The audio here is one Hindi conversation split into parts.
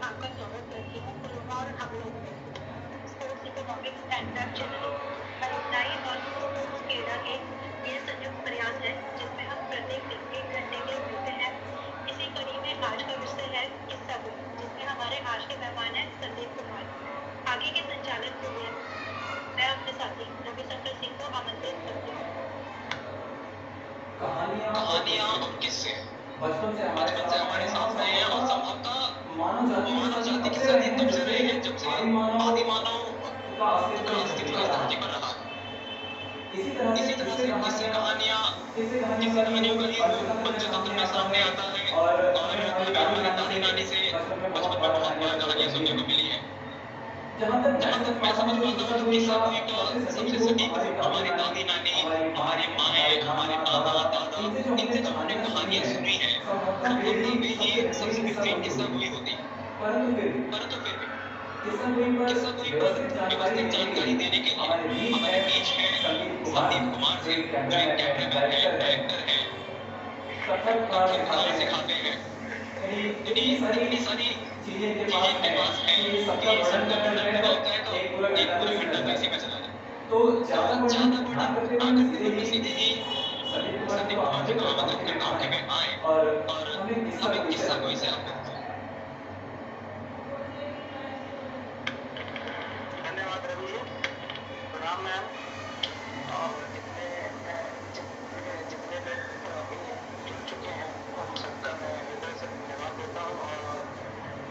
आपका स्वागत करती हूँ और हम लोग sports economics and channel alumni और स्पोर्ट्स क्रीड़ा के ये संयुक्त प्रयास है जिसमें हम प्रत्येक दिन 1 घंटे के मिलते हैं। इसी कड़ी में आज का विषय है किस्सा बुक, जिसमें हमारे आज के मेहमान हैं संदीप कुमार। आगे के संचालन के लिए मैं अपने साथी रविशंकर सिंह को आमंत्रित करती हूँ। कहानियाँ और किस्से बचपन से हमारे साथ रहे हैं और संभवतः मानव जाति के साथ तब से रहे हैं जब से आदि मानव का अस्तित्व धरती पर रहा है। इसी तरह से किस्से कहानियों का ही रूप पंचतंत्र में सामने आता है और हमारी दादी नानी से बचपन में बहुत बार कहानियाँ सुनने को मिली है। जहाँ तक मैं समझ पाता हूँ किस्सा कोई का सबसे सटीक हमारी दादी नानी, हमारी माएँ, हमारे नाना दादा, इनसे जो हमने कहानियाँ सुनी है संभवतः वे ही सबसे बेहतरीन किस्सा कोई होती। परंतु फिर भी किस्सा कोई पर व्यवस्थित जानकारी देने के लिए हमारे बीच है संदीप कुमार जी, जो एक कैमरामैन है, डायरेक्टर है, कथाएँ सिखाते हैं। इतनी सारी चीजें इनके पास है कि सबका वर्णन करना होता है तो एक पूरा घंटा तो इसी में चला जाए। तो ज्यादा बड़ा आकर के सीधे ही संदीप कुमार जी को आमंत्रित करना आपके में आए और हमें किस्सा कोई से आपको धन्यवाद रवि जी, प्रणाम मैम और जितने लोग अभी जुड़ चुके हैं उन सबका मैं हृदय से धन्यवाद देता हूँ और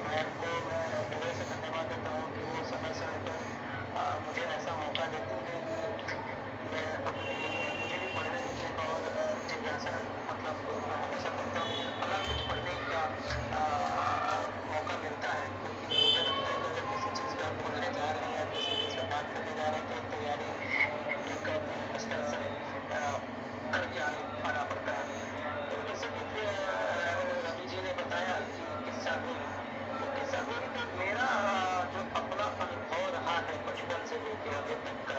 मैम को मैं हृदय से धन्यवाद देता हूँ कि वो समय समय पर मुझे ऐसा मौका देती है कि मैं मुझे भी पढ़ने लिखने का और जिज्ञासा मतलब मैं हमेशा पढ़ता हूँ अलग कुछ पढ़ने का मौका मिलता है, क्योंकि मुझे लगता है कि अगर किसी चीज़ का आप बोलने जा रहे हैं या किसी चीज़ पर बात करने जा रहे हैं तो तैयारी एक स्तर से करके आना पड़ता है। तो जैसे कि रवि जी ने बताया कि किस्सा गोई का मेरा जो अपना अनुभव रहा है बचपन से लेकर अभी तक का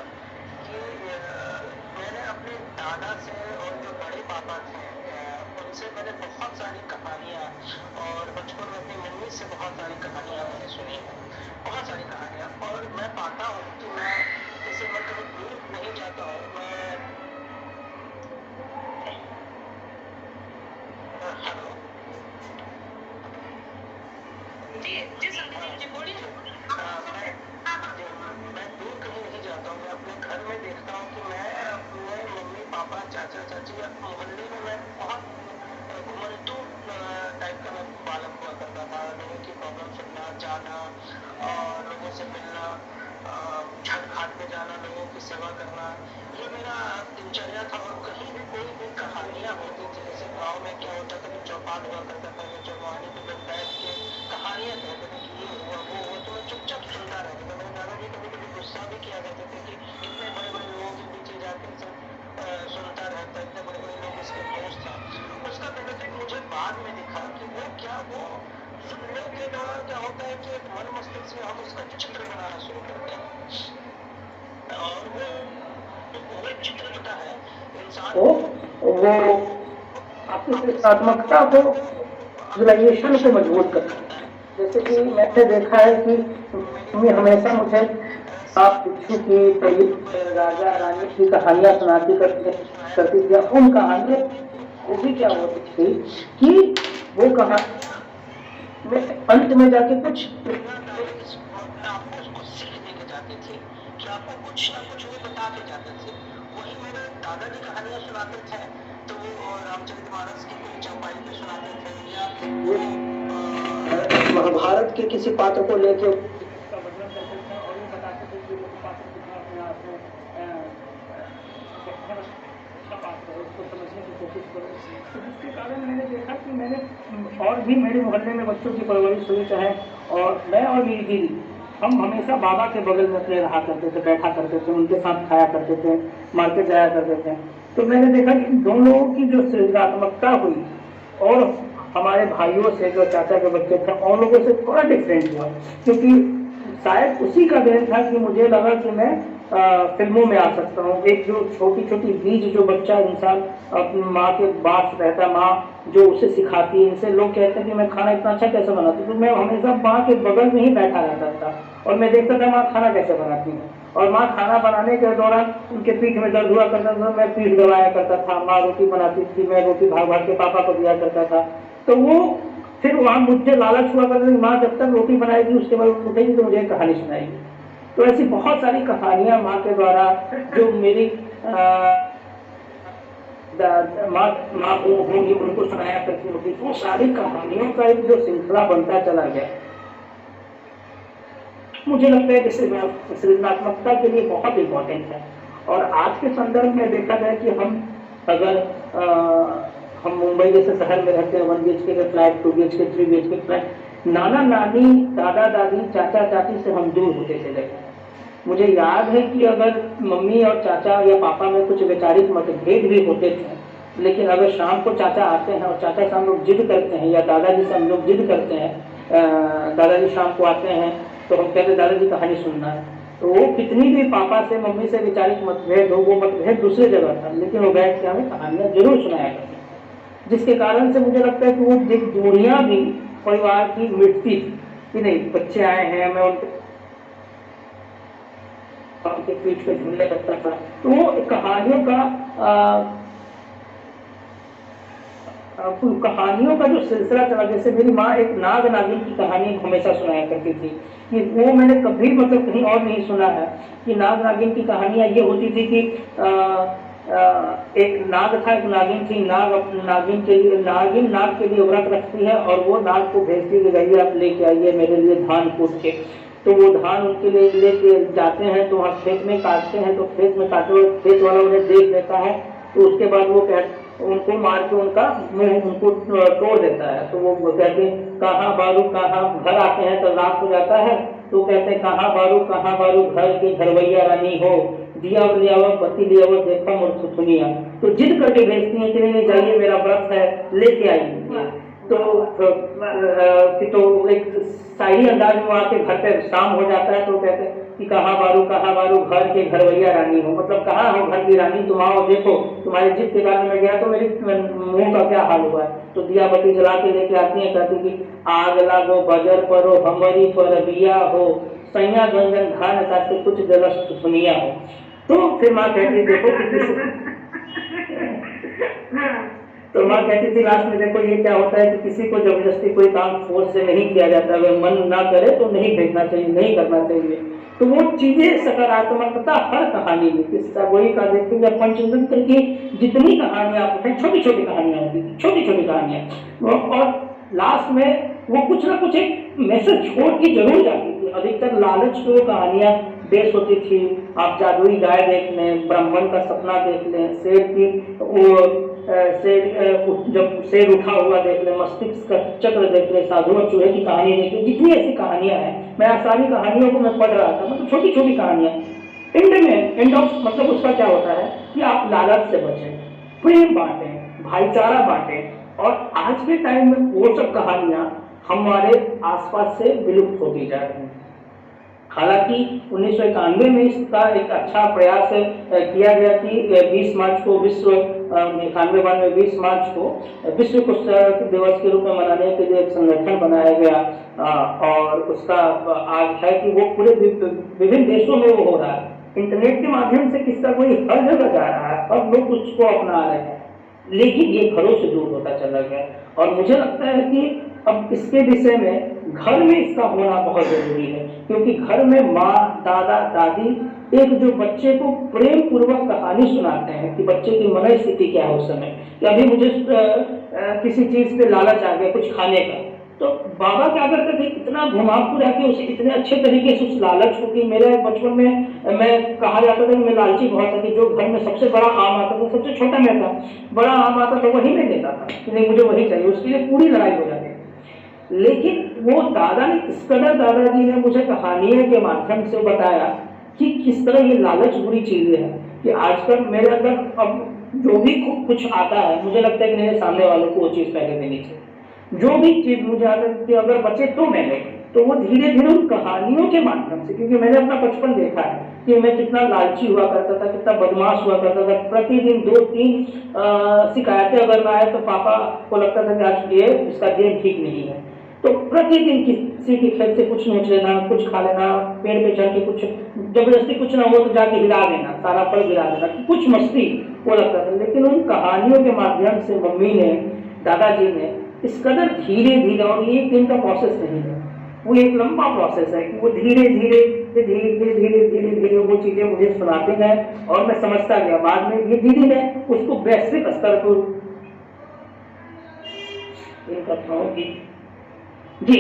कि मैंने अपने दादा से और जो बड़े पापा थे उनसे मैंने बहुत सारी कहानियाँ और बचपन में अपनी मम्मी से बहुत सारी कहानियाँ मैंने सुनी हैं, बहुत सारी कहानियाँ। और मैं पाता हूँ कि मैं जैसे मैं कभी दूर नहीं जाता हूँ, मैं हेलो जी संदीप जी बोलिए। मैं दूर कहीं नहीं जाता हूँ, मैं अपने घर में देखता हूँ कि मैं अपने मम्मी पापा चाचा चाची या मोहल्ले में मैं बहुत घुमंतु टाइप का मैं बालक हुआ करता था। लोगों की प्रॉब्लम सुनना, जाना और लोगों से मिलना, छठ घाट पे जाना, लोगों की सेवा करना, ये मेरा दिनचर्या था। और कहीं भी कोई भी कहानियाँ होती थी, जैसे गाँव में क्या होता था कि चौपाल हुआ करता था, चौपानी पे लोग बैठ के कहानियाँ कहते थे कि ये हुआ वो हुआ, तो मैं चुपचाप सुनता रहता था। मेरे दादाजी कभी कभी गुस्सा भी किया करते थे कि इतने बड़े बड़े लोगों के पीछे जाकर सुनता रहता, इतने बड़े बड़े लोग इसके दोस्त था। उसका बेनिफिट मुझे बाद में दिखा कि वो सुनने के दौरान क्या होता है कि एक मन मस्तिष्क में हम उसका चित्र बनाना शुरू करते हैं और वो चित्र होता है इंसान वो आपकी सृजनात्मकता को विजुअलाइजेशन को मजबूत करता है। जैसे कि मैंने देखा है कि मम्मी हमेशा मुझे आप पिछू की राजा रानी की कहानियां सुनाती करती थी। उन कहानियों वो भी क्या होती थी कि वो कहानी में अंत में जाके कुछ आपको उसको सीख दे के जाते थे कि आपको कुछ ना कुछ वो बता के जाते थे। वही मेरे दादाजी कहानियां सुनाते थे तो वो रामचरितमानस की कोई चौपाई पे सुनाते थे या महाभारत के किसी पात्र को लेके वर्णन करते थे और ये बताते थे कि वो पात्र कितना अपने आप में अच्छा पात्र है, उसको समझने की कोशिश करो। तो जिसके कारण मैंने देखा कि मैंने और भी मेरे मोहल्ले में बच्चों की परवरिश हुई, चाहे और मैं और मेरी दीदी हम हमेशा बाबा के बगल में अपने रहा करते थे, बैठा करते थे, उनके साथ खाया करते थे, मार्केट जाया करते थे। तो मैंने देखा कि दोनों लोगों की जो सृजनात्मकता हुई और हमारे भाइयों से जो चाचा के बच्चे थे उन लोगों से थोड़ा डिफरेंट हुआ, क्योंकि शायद उसी का देन था कि मुझे लगा कि मैं फिल्मों में आ सकता हूँ। एक जो छोटी छोटी बीज जो बच्चा इंसान अपनी माँ के पास रहता, माँ जो उसे सिखाती है। इनसे लोग कहते हैं कि मैं खाना इतना अच्छा कैसे बनाती हूँ, तो मैं हमेशा माँ के बगल में ही बैठा रहता था और मैं देखता था माँ खाना कैसे बनाती है। और माँ खाना बनाने के दौरान उनके पीठ में दर्द हुआ करता था, मैं पीठ दबाया करता था। माँ रोटी बनाती थी, मैं रोटी भाग भाग के पापा को दिया करता था। तो वो फिर वहाँ मुझे लालच हुआ करता था, माँ जब तक रोटी बनाएगी उसके बाद उठेगी तो मुझे कहानी सुनाएगी। तो ऐसी बहुत सारी कहानियाँ माँ के द्वारा जो मेरी माँ को होंगी उनको सुनाया करती होगी। वो सारी कहानियों का एक जो श्रृंखला बनता चला गया, मुझे लगता है कि सृजनात्मकता के लिए बहुत इम्पोर्टेंट है। और आज के संदर्भ में देखा जाए कि हम अगर हम मुंबई जैसे शहर में रहते हैं, 1 BHK के फ्लैट, 2 BHK, 3 BHK फ्लैट, नाना नानी, दादा दादी, चाचा चाची से हम दूर होते चले गए। मुझे याद है कि अगर मम्मी और चाचा या पापा में कुछ वैचारिक मतभेद भी होते थे, लेकिन अगर शाम को चाचा आते हैं और चाचा से हम लोग जिद करते हैं या दादाजी से हम लोग जिद करते हैं, दादाजी शाम को आते हैं तो हम कहते हैं दादाजी कहानी सुनना है। तो वो कितनी भी पापा से मम्मी से वैचारिक मतभेद हो, वो मतभेद दूसरी जगह था, लेकिन वो बैठ के हमें कहानियाँ जरूर सुनाया करते, जिसके कारण से मुझे लगता है कि वो दूरियाँ भी परिवार की मिटती थी कि नहीं बच्चे आए हैं, मैं उनके पीठ पे झूलने लगता था। तो वो कहानियों का जो सिलसिला चला, जैसे मेरी माँ एक नाग नागिन की कहानी हमेशा सुनाया करती थी कि वो मैंने कभी मतलब कहीं और नहीं सुना है कि नाग नागिन की कहानियाँ ये होती थी कि एक नाग था, एक नागिन थी। नागिन के लिए नाग के लिए व्रत रखती है और वो नाग को भेजती है कि आप लेके आइए मेरे लिए धान कूट के। तो वो धान उनके लिए लेके जाते हैं, तो वहाँ खेत में काटते हैं, तो खेत में काटे हुए खेत वाला उन्हें देख लेता है, तो उसके बाद वो उनको मार के उनका मुंह उनको तोड़ देता है। तो वो कहते हैं कहाँ बारू कहाँ, घर आते हैं तो रात हो जाता है, तो कहते हैं कहाँ बारू घर के घरवैया रानी हो, दिया लियावा बत्ती लियावा देखा मुझसे सुनिया। तो जिद करके भेजती है कि नहीं जाइए मेरा व्रत है लेके आइए। तो एक शाही अंदाज में वहाँ के घर पे शाम हो जाता है, तो कहते हैं कि कहाँ बारू घर के घरवैया रानी हो, मतलब कहाँ हो घर की रानी, तुम आओ देखो तुम्हारे जिद के कारण में गया तो मेरी मुंह का क्या हाल हुआ है। तो दिया बत्ती जला के लेके आती है, कहती कि आग लागो बजर परो हमारी पर बिया हो, सैया गंजन धान काटे कुछ जलस सुनिया हो। तो फिर माँ कहती देखो तो माँ कहती थी लास्ट में देखो ये क्या होता है कि किसी को जबरदस्ती कोई काम फोर्स से नहीं किया जाता, अगर मन ना करे तो नहीं भेजना चाहिए, नहीं करना चाहिए। तो वो चीजें सकारात्मकता हर कहानी में, किस्सा गोई का देखेंगे, पंचतंत्र की जितनी कहानियां आप उठाएं, छोटी छोटी कहानियां होती थी, छोटी छोटी कहानियां, और लास्ट में वो कुछ ना कुछ एक मैसेज छोड़ के जरूर जाती थी। अधिकतर लालच की वो कहानियां बेस होती थी। आप जादुई गाय देख लें, ब्राह्मण का सपना देख लें, शेर की वो जब शेर उठा हुआ देख ले, मस्तिष्क का चक्र देख ले, साधु और चूहे की कहानी देख ले, जितनी ऐसी कहानियां हैं, मैं सारी कहानियों को मैं पढ़ रहा था, मतलब छोटी छोटी कहानियां। एंड ऑफ मतलब उसका क्या होता है कि आप लालच से बचें, प्रेम बांटें, भाईचारा बांटें। और आज के टाइम में वो सब कहानियां हमारे आसपास से विलुप्त होती जा रही हैं। हालांकि 1991 में इसका एक अच्छा प्रयास किया गया कि 20 मार्च को विश्व 20 मार्च को विश्व कुष्ठ दिवस के रूप में मनाने के लिए एक संगठन बनाया गया, और उसका आज है कि वो पूरे विभिन्न देशों में वो हो रहा है। इंटरनेट के माध्यम से किस्सा कोई हर जगह जा रहा है और लोग उसको अपना रहे हैं, लेकिन ये घरों से दूर होता चला गया। और मुझे लगता है कि अब इसके विषय में घर में इसका होना बहुत जरूरी है, क्योंकि घर में माँ, दादा, दादी एक जो बच्चे को प्रेम पूर्वक कहानी सुनाते हैं कि बच्चे की मन स्थिति क्या है उस समय, कि अभी मुझे किसी चीज पे लालच आ गया कुछ खाने का, तो बाबा क्या करते थे, इतना घुमा फिरा के उसे इतने अच्छे तरीके से उस लालच को, कि मेरे बचपन में मैं कहा जाता था कि मैं लालची बहुत था, कि जो घर में सबसे बड़ा आम आता था सबसे छोटा मैं था, बड़ा आम आता था वही मैं देता था कि नहीं मुझे वही चाहिए, उसके लिए पूरी लड़ाई हो जाती। लेकिन वो दादा ने इस कदर, दादाजी ने मुझे कहानियों के माध्यम से बताया कि किस तरह ये लालच बुरी चीजें है, कि आजकल मेरे अंदर अब जो भी कुछ आता है मुझे लगता है कि मेरे सामने वालों को वो चीज पहले देनी चाहिए। जो भी चीज मुझे आदत थी अगर बचे तो मैंने, तो वो धीरे धीरे उन कहानियों के माध्यम से, क्योंकि मैंने अपना बचपन देखा है कि मैं कितना लालची हुआ करता था, कितना बदमाश हुआ करता था। प्रतिदिन 2-3 शिकायतें अगर ना आए तो पापा को लगता था कि आज ये इसका गेम ठीक नहीं है। तो प्रतिदिन किसी के खेत से कुछ नोच लेना, कुछ खा लेना, पेड़ पे चढ़ के कुछ जबरदस्ती कुछ ना हो तो जाके गिरा देना, सारा फल गिरा देना, कुछ मस्ती वो लगता था। लेकिन उन कहानियों के माध्यम से मम्मी ने, दादाजी ने इस कदर धीरे धीरे, और ये एक दिन का प्रोसेस नहीं है, वो एक लंबा प्रोसेस है कि वो धीरे धीरे धीरे धीरे धीरे धीरे धीरे वो चीजें मुझे सुनाते गए और मैं समझता गया। बाद में ये धीरे मैं उसको वैश्विक स्तर पर जी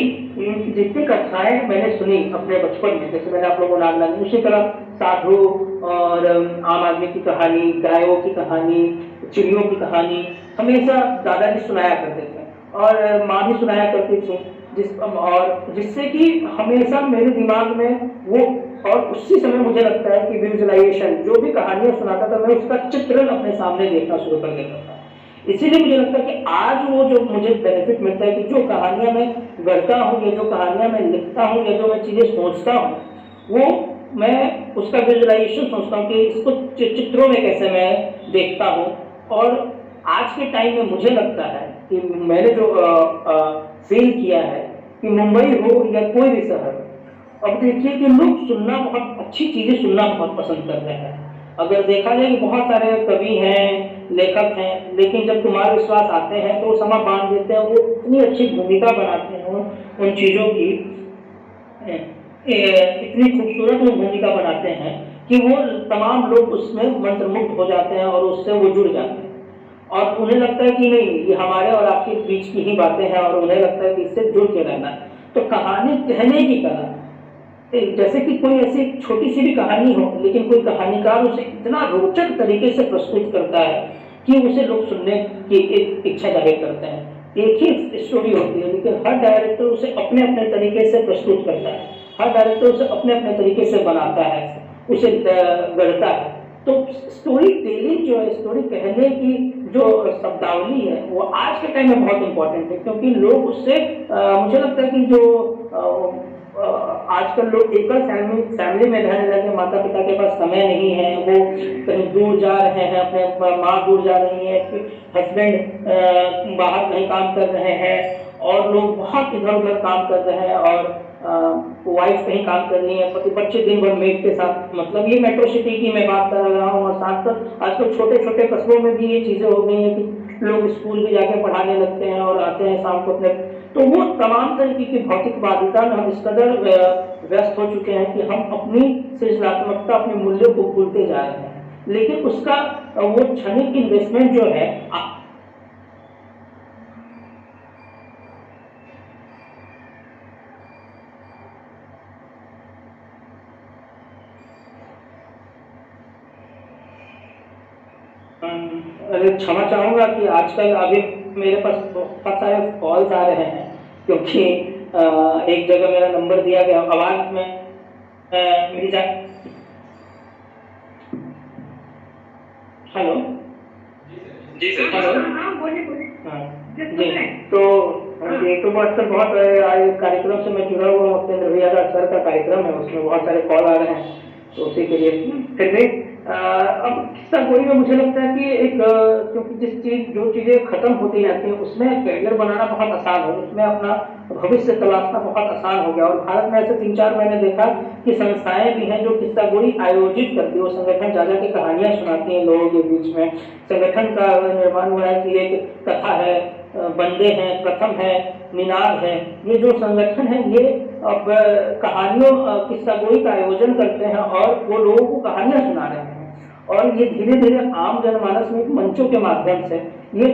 जितनी कथाएं मैंने सुनी अपने बचपन में, जैसे मैंने आप लोगों को नागला दी, उसी तरह साधु और आम आदमी की कहानी, गायों की कहानी, चिड़ियों की कहानी हमेशा दादाजी सुनाया करते थे और माँ भी सुनाया करती थी, जिससे कि हमेशा मेरे दिमाग में वो, और उसी समय मुझे लगता है कि विजुअलाइजेशन, जो भी कहानियां सुनाता था मैं उसका चित्रण अपने सामने देखना शुरू कर देता था। इसीलिए मुझे लगता है कि आज वो जो मुझे बेनिफिट मिलता है कि जो कहानियां मैं गढ़ता हूँ या जो कहानियां मैं लिखता हूँ या जो मैं चीजें सोचता हूँ, वो मैं उसका विजुअलाइजेशन सोचता हूँ कि इसको चित्रों में कैसे मैं देखता हूँ। और आज के टाइम में मुझे लगता है कि मैंने जो फील किया है कि मुंबई हो या कोई भी शहर, अब देखिए कि लोग सुनना, बहुत अच्छी चीजें सुनना बहुत पसंद कर रहे हैं। अगर देखा जाए कि बहुत सारे कवि हैं, लेखक हैं, लेकिन जब कुमार विश्वास आते हैं तो वो समा बांध देते हैं, वो इतनी अच्छी भूमिका बनाते हैं उन चीजों की, इतनी खूबसूरत वो भूमिका बनाते हैं कि वो तमाम लोग उसमें मंत्रमुग्ध हो जाते हैं और उससे वो जुड़ जाते हैं और उन्हें लगता है कि नहीं, ये हमारे और आपके बीच की ही बातें हैं और उन्हें लगता है कि इससे जुड़ के रहना है। तो कहानी कहने की कला, जैसे कि कोई ऐसी छोटी सी भी कहानी हो, लेकिन कोई कहानीकार उसे इतना रोचक तरीके से प्रस्तुत करता है कि उसे लोग सुनने की एक इच्छा जाहिर करते हैं। एक ही स्टोरी होती है लेकिन हर डायरेक्टर उसे अपने अपने तरीके से प्रस्तुत करता है, हर डायरेक्टर उसे अपने अपने तरीके से बनाता है, उसे गढ़ता है। तो स्टोरी टेलिंग जो है, स्टोरी कहने की जो शब्दावली है, वो आज के टाइम में बहुत इंपॉर्टेंट है, क्योंकि लोग उससे मुझे लगता है कि जो आजकल लोग एकल फैमिली में रहने लगे, माता पिता के पास समय नहीं है, वो कहीं दूर जा रहे हैं, अपने माँ दूर जा रही है, हस्बैंड बाहर कहीं काम कर रहे हैं और लोग बहुत इधर उधर काम कर रहे हैं और वाइफ कहीं काम कर रही है, पति बच्चे दिन भर मेड के साथ, मतलब ये मेट्रो सिटी की मैं बात कर रहा हूँ। और साथ साथ आजकल छोटे छोटे कस्बों में भी ये चीज़ें हो गई हैं कि लोग स्कूल भी जाके पढ़ाने लगते हैं और आते हैं शाम को अपने, तो वो तमाम तरीके की भौतिक बाध्यता में हम इस कदर व्यस्त हो चुके हैं कि हम अपनी सृजनात्मकता, अपने मूल्यों को भूलते जा रहे हैं। लेकिन उसका वो क्षणिक इन्वेस्टमेंट जो है, क्षमा चाहूँगा कि आजकल अभी मेरे पास बहुत सारे कॉल्स आ रहे हैं, क्योंकि एक जगह मेरा नंबर दिया गया, आवाज़ में मेरी जाए। हेलो जी सर। हेलो, हाँ बोलिए। हाँ जी, तो एक तो बहुत कार्यक्रम से मैं जुड़ा हुआ हूँ, उपेंद्र भैया का सर का कार्यक्रम है, उसमें बहुत सारे कॉल आ रहे हैं, तो उसी के लिए फिर भी अब किस्सा गोई में मुझे लगता है कि एक, क्योंकि जो चीज़ें खत्म होती जाती हैं उसमें करियर बनाना बहुत आसान हो, उसमें अपना भविष्य तलाशना बहुत आसान हो गया। और भारत में ऐसे 3-4 मैंने देखा कि संस्थाएं भी हैं जो किस्सा गोई आयोजित करती है, वो संगठन जा के कहानियाँ सुनाती हैं लोगों के बीच में। संगठन का निर्माण हुआ है कि एक कथा है, बंदे हैं, प्रथम है, मीनार है, ये जो संगठन है ये अब कहानियों किस्सा गोई का आयोजन करते हैं और वो लोगों को कहानियां सुना रहे हैं। और ये धीरे धीरे आम जनमानस में मंचों के माध्यम से ये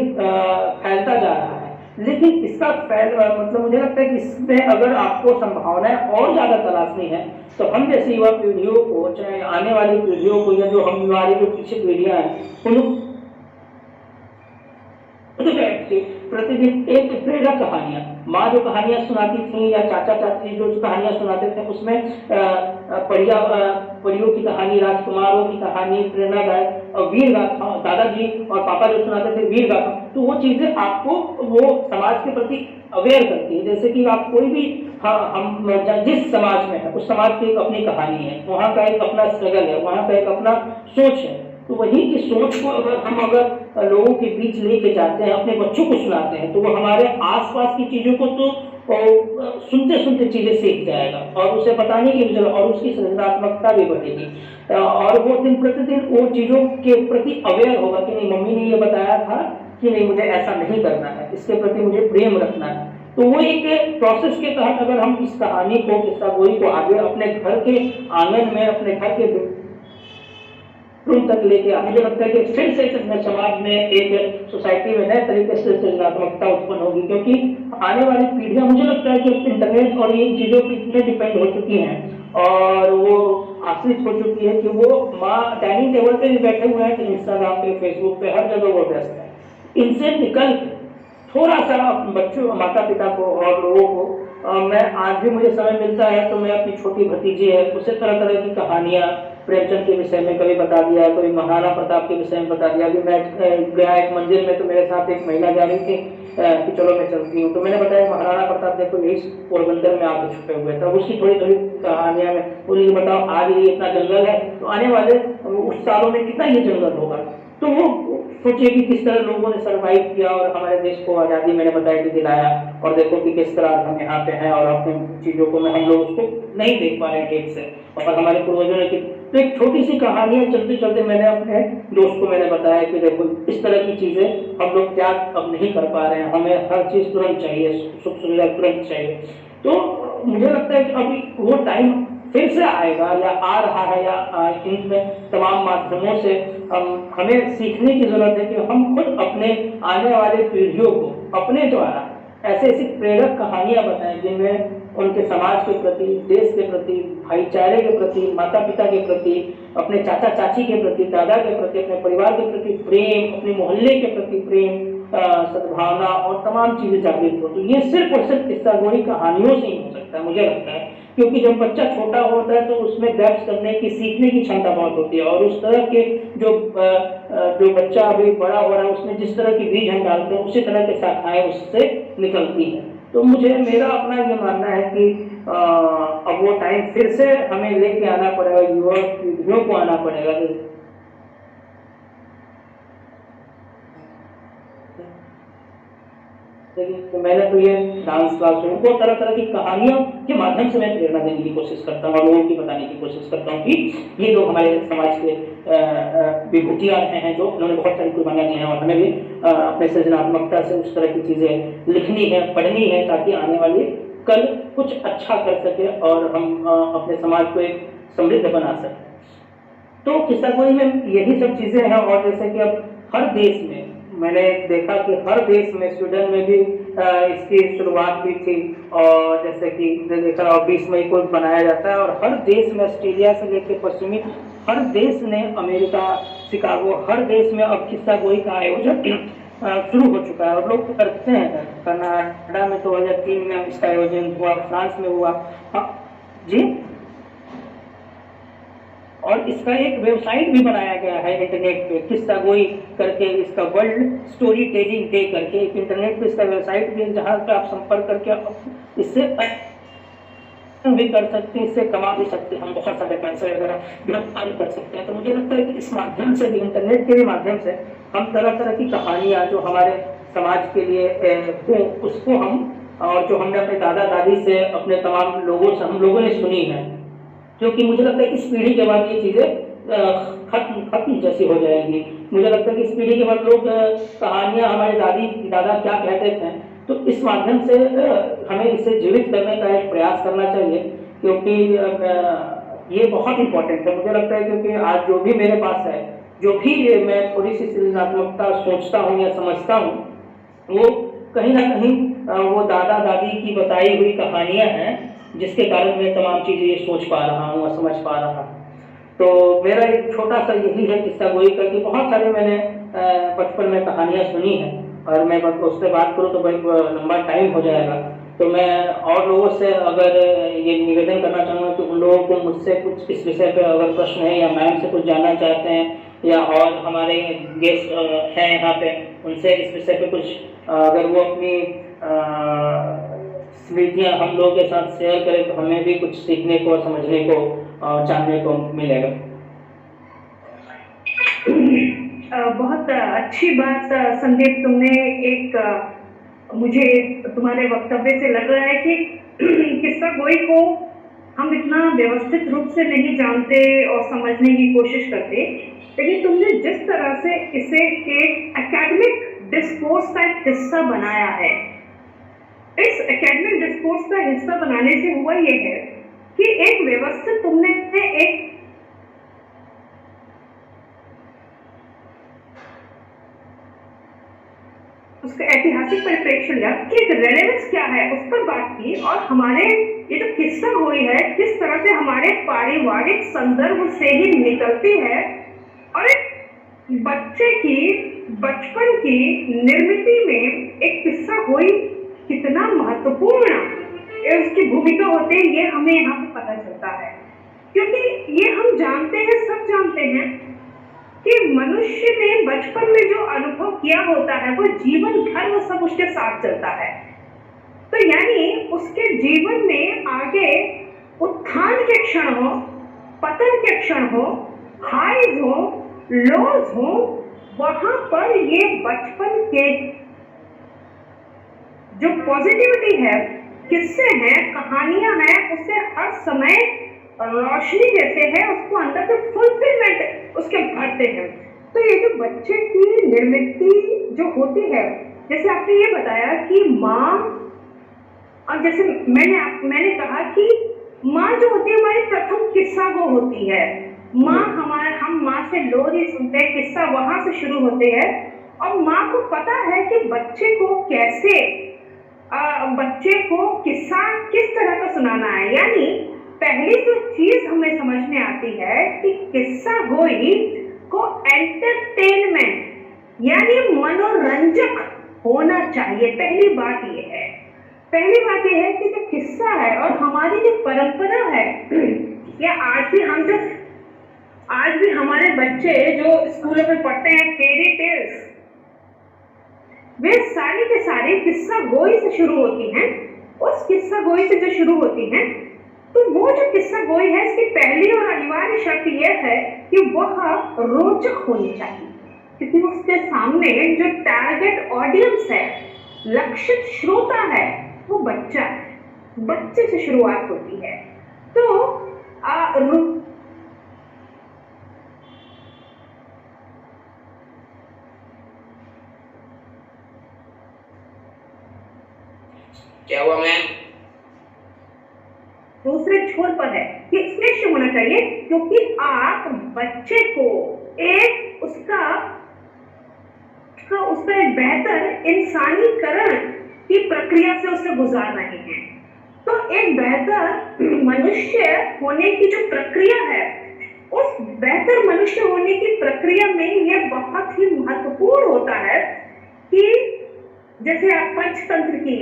फैलता जा रहा है। लेकिन इसका मतलब मुझे लगता है कि इसमें अगर आपको संभावनाएं और ज़्यादा तलाशनी है तो हम जैसी युवा पीढ़ियों को, चाहे आने वाली पीढ़ियों को, या जो हम हमारी जो पीछे पीढ़ियाँ हैं उन प्रतिदिन एक प्रेरक कहानियां, माँ जो कहानियां सुनाती थी या चाचा चाची जो कहानियां सुनाते थे, उसमें परियों की कहानी, राजकुमारों की कहानी, प्रेरणादायक और वीर गाथा, दादाजी और पापा जो सुनाते थे वीर गाथा, तो वो चीजें आपको वो समाज के प्रति अवेयर करती है। जैसे कि आप कोई भी हम जिस समाज में है उस समाज की एक अपनी कहानी है, वहाँ का एक अपना स्ट्रगल है, वहाँ का एक अपना सोच है। तो वही की सोच को अगर लोगों के बीच लेके जाते हैं, अपने बच्चों को सुनाते हैं, तो वो हमारे आसपास की चीज़ों को तो सुनते सुनते चीज़ें सीख जाएगा और उसे बताने की भी और उसकी सृजनात्मकता भी बढ़ेगी और वो दिन प्रतिदिन वो चीज़ों के प्रति अवेयर होगा कि नहीं, मम्मी ने ये बताया था कि नहीं, मुझे ऐसा नहीं करना है, इसके प्रति मुझे प्रेम रखना है। तो वो एक प्रोसेस के तहत अगर हम इस कहानी को, किस्सा गोई को आगे अपने घर के आंगन में, अपने घर के रूम तक लेके आने, मुझे लगता है कि फिर से समाज में, एक सोसाइटी में नए तरीके से सृजनात्मकता उत्पन्न होगी, क्योंकि आने वाली पीढ़ियां, मुझे लगता है कि इंटरनेट और इन चीज़ों पर इतने डिपेंड हो चुकी हैं और वो आश्रित हो चुकी है कि वो माँ डाइनिंग टेबल पे भी बैठे हुए हैं तो इंस्टाग्राम पे, फेसबुक पे, हर जगह वो व्यस्त है। इनसे निकल थोड़ा सा बच्चों, माता पिता को और लोगों को मैं आज भी मुझे समय मिलता है तो मैं अपनी छोटी भतीजी है उसे तरह तरह की कहानियाँ प्रेमचंद के विषय में कभी बता दिया, कभी महाराणा प्रताप के विषय में बता दिया। अभी मैं गया एक मंदिर में तो मेरे साथ एक महिला जा रही थी कि चलो मैं चलती हूँ, तो मैंने बताया महाराणा प्रताप देखो यही पोरबंदर में आके छुपे हुए थे। उसकी थोड़ी थोड़ी कहानियाँ में बोली, बताओ आज ये इतना जंगल है तो आने वाले उस सालों में कितना ये जंगल होगा। तो वो सोचिए कि किस तरह लोगों ने सर्वाइव किया और हमारे देश को आज़ादी मैंने बताया कि दिलाया, और देखो कि किस तरह हम यहाँ पे हैं और अपनी चीज़ों को हम लोग उसको नहीं देख पा रहे हैं ठीक से, और हमारे पूर्वजों ने। तो एक छोटी सी कहानियाँ चलते चलते मैंने अपने दोस्त को मैंने बताया कि देखो इस तरह की चीज़ें हम लोग क्या अब नहीं कर पा रहे हैं, हमें हर चीज़ तुरंत चाहिए, सुख सुविधा तुरंत चाहिए। तो मुझे लगता है कि अभी वो टाइम फिर से आएगा या आ रहा है, या इनमें तमाम माध्यमों से हमें सीखने की जरूरत है कि हम खुद अपने आने वाले पीढ़ियों को अपने द्वारा ऐसे ऐसी प्रेरक कहानियां बताएं जिनमें उनके समाज के प्रति, देश के प्रति, भाईचारे के प्रति, माता पिता के प्रति, अपने चाचा चाची के प्रति, दादा के प्रति, अपने परिवार के प्रति प्रेम, अपने मोहल्ले के प्रति प्रेम, सद्भावना और तमाम चीजें जागृत हो। तो ये सिर्फ और सिर्फ किस्सा गोई कहानियों से ही हो सकता है मुझे लगता है, क्योंकि जब बच्चा छोटा होता है तो उसमें डेप्थ करने की, सीखने की क्षमता बहुत होती है, और उस तरह के जो बच्चा अभी बड़ा हो रहा है उसमें जिस तरह की बीज हम डालते हैं उसी तरह के शाखाएं उससे निकलती हैं। तो मेरा अपना ये मानना है कि अब वो टाइम फिर से हमें लेके आना पड़ेगा, युवा पीढ़ियों को आना पड़ेगा। तो मैंने तो ये डांस क्लास उनको तरह तरह की कहानियों के माध्यम से मैं प्रेरणा देने की कोशिश करता हूँ और लोगों की बताने की कोशिश करता हूँ कि ये लोग हमारे समाज के विभूतियाँ रहे हैं, जो उन्होंने बहुत सारी कुर्बानियाँ दी हैं, और हमें भी अपने सृजनात्मकता से उस तरह की चीज़ें लिखनी है, पढ़नी है, ताकि आने वाली कल कुछ अच्छा कर सके और हम अपने समाज को एक समृद्ध बना सकें। तो किस्सा गोई में यही सब चीज़ें हैं। और जैसे कि अब हर देश में मैंने देखा कि हर देश में, स्वीडन में भी इसकी शुरुआत हुई थी, और जैसे कि देखा 20 मई को बनाया जाता है, और हर देश में, ऑस्ट्रेलिया से लेकर पश्चिमी हर देश ने, अमेरिका, शिकागो, हर देश में अब किस्सा गोई का आयोजन शुरू हो चुका है और लोग करते हैं। कनाडा में 2003 में इसका आयोजन हुआ, फ्रांस में हुआ। हाँ जी, और इसका एक वेबसाइट भी बनाया गया है इंटरनेट पे, किस्सा गोई करके, इसका वर्ल्ड स्टोरी टेलिंग डे करके एक इंटरनेट पे इसका वेबसाइट भी है, जहाँ पे आप संपर्क करके इससे भी कर सकते हैं, इससे कमा भी सकते हैं, हम बहुत सारे पैसे वगैरह गिरफ्तार कर सकते हैं। तो मुझे लगता है कि इस माध्यम से भी, इंटरनेट के भी माध्यम से, हम तरह तरह की कहानियाँ जो हमारे समाज के लिए हो, उसको हम, और जो हमने अपने दादा दादी से, अपने तमाम लोगों से हम लोगों ने सुनी है, क्योंकि मुझे लगता है कि इस पीढ़ी के बाद ये चीज़ें खत्म जैसी हो जाएंगी। मुझे लगता है कि इस पीढ़ी के बाद लोग कहानियाँ हमारे दादा क्या कहते थे, तो इस माध्यम से हमें इसे जीवित करने का एक प्रयास करना चाहिए, क्योंकि ये बहुत इम्पोर्टेंट है मुझे लगता है। क्योंकि आज जो भी मेरे पास है, जो भी मैं थोड़ी सी सृजनात्मकता सोचता हूँ या समझता हूँ, वो कहीं ना कहीं वो दादा दादी की बताई हुई कहानियाँ हैं, जिसके कारण मैं तमाम चीज़ें ये सोच पा रहा हूँ और समझ पा रहा हूँ। तो मेरा एक छोटा सा यही है किस्सा गोई का, कि बहुत सारे मैंने बचपन में कहानियाँ सुनी हैं, और मैं उस पर बात करूँ तो बड़ी लंबा टाइम हो जाएगा। तो मैं और लोगों से अगर ये निवेदन करना चाहूँगा कि उन लोगों को मुझसे कुछ इस विषय पर अगर प्रश्न है, या मैम से कुछ जानना चाहते हैं, या और हमारे गेस्ट हैं यहाँ पे, उनसे इस विषय पे कुछ अगर वो अपनी स्मृतियाँ हम लोगों के साथ शेयर करें तो हमें भी कुछ सीखने को, समझने को, जानने को मिलेगा। बहुत अच्छी बात संदीप, तुमने एक मुझे तुम्हारे वक्तव्य से लग रहा है कि किस्सा गोई को हम इतना व्यवस्थित रूप से नहीं जानते और समझने की कोशिश करते, लेकिन तुमने जिस तरह से इसे एक एकेडमिक डिस्कोर्स का एक हिस्सा बनाया है, इस एकेडमिक डिस्कोर्स का हिस्सा बनाने से हुआ ये है कि एक व्यवस्थित तुमने एक उसका ऐतिहासिक परिप्रेक्ष्य लिया कि रेलेवेंस क्या है उस पर बात की, और हमारे ये जो किस्सा हुई है किस तरह से हमारे पारिवारिक संदर्भ से ही निकलती है, और एक बच्चे की बचपन की निर्मित में एक किस्सा हुई कितना महत्वपूर्ण उसकी भूमिका होती है, ये हमें यहाँ पे पता चलता है। क्योंकि ये हम जानते हैं, सब जानते हैं कि मनुष्य ने बचपन में जो अनुभव किया होता है वो जीवन भर वो सब उसके साथ चलता है। तो यानी उसके जीवन में आगे उत्थान के क्षण हो, पतन के क्षण हो, हाइज हो, लोज हो, वहां पर ये बचपन के जो पॉजिटिविटी है, किस्से हैं, कहानियां हैं, उसे हर समय रोशनी देते हैं, उसको अंदर से फुलफिलमेंट उसके भरते हैं। तो ये जो बच्चे की निर्मित जो होती है, जैसे आपने ये बताया कि माँ, और जैसे मैंने कहा कि माँ जो होती है हमारी प्रथम किस्सा वो होती है। माँ हम माँ से लोरी सुनते हैं, किस्सा वहां से शुरू होते हैं, और माँ को पता है कि बच्चे को कैसे बच्चे को किस्सा किस तरह का सुनाना है। यानी पहली जो चीज हमें समझ में आती है कि किस्सा गोई को एंटरटेनमेंट यानी मनोरंजक होना चाहिए। पहली बात ये है कि जो किस्सा है और हमारी जो परंपरा है, या आज भी हमारे बच्चे जो स्कूलों में पढ़ते हैं फेरी टेल्स, वे सारी के सारी किस्सा गोई से शुरू होती हैं। उस किस्सा गोई से जो शुरू होती हैं, तो वो जो किस्सा गोई है इसकी पहली और अनिवार्य शर्त यह है कि वह रोचक होनी चाहिए, क्योंकि उसके सामने जो टारगेट ऑडियंस है, लक्षित श्रोता है, वो बच्चा है। बच्चे से शुरुआत होती है। तो क्या हुआ मैम? दूसरे छोर पर है कि स्पष्ट होना चाहिए, क्योंकि आप बच्चे को एक उसका एक बेहतर इंसानीकरण की प्रक्रिया से उससे गुजार रहे हैं। तो एक बेहतर मनुष्य होने की जो प्रक्रिया है, उस बेहतर मनुष्य होने की प्रक्रिया में यह बहुत ही महत्वपूर्ण होता है कि जैसे आप पंचतंत्र की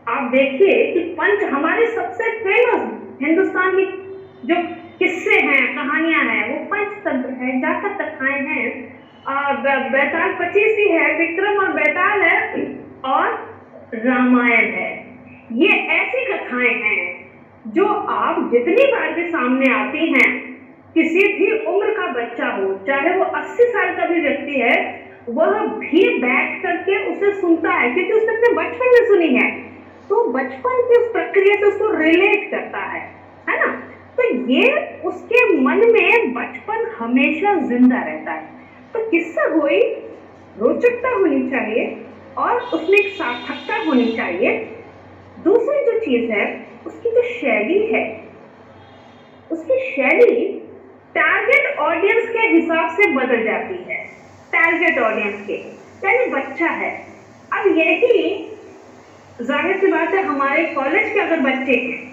आप देखिए कि पंच हमारे सबसे फेमस हिंदुस्तान की जो किस्से हैं, कहानियां हैं, वो पंचतंत्र है, जातक कथाएं हैं, बैताल 25 है, विक्रम और बैताल है, और रामायण है। ये ऐसी कथाएं हैं जो आप जितनी बार भी सामने आती हैं, किसी भी उम्र का बच्चा हो, चाहे वो 80 साल का भी व्यक्ति है, वह भी बैठ करके उसे सुनता है, क्योंकि उसने अपने बचपन में सुनी है, तो बचपन की उस प्रक्रिया से उसको रिलेट करता है ना। तो ये उसके मन में बचपन हमेशा जिंदा रहता है। तो किस्सा गोई रोचकता होनी चाहिए और उसमें एक सार्थकता होनी चाहिए। दूसरी जो चीज है, उसकी जो शैली है, उसकी शैली टारगेट ऑडियंस के हिसाब से बदल जाती है। टारगेट ऑडियंस के यानी बच्चा है। अब यही जाहिर सी बात है, हमारे कॉलेज के अगर बच्चे हैं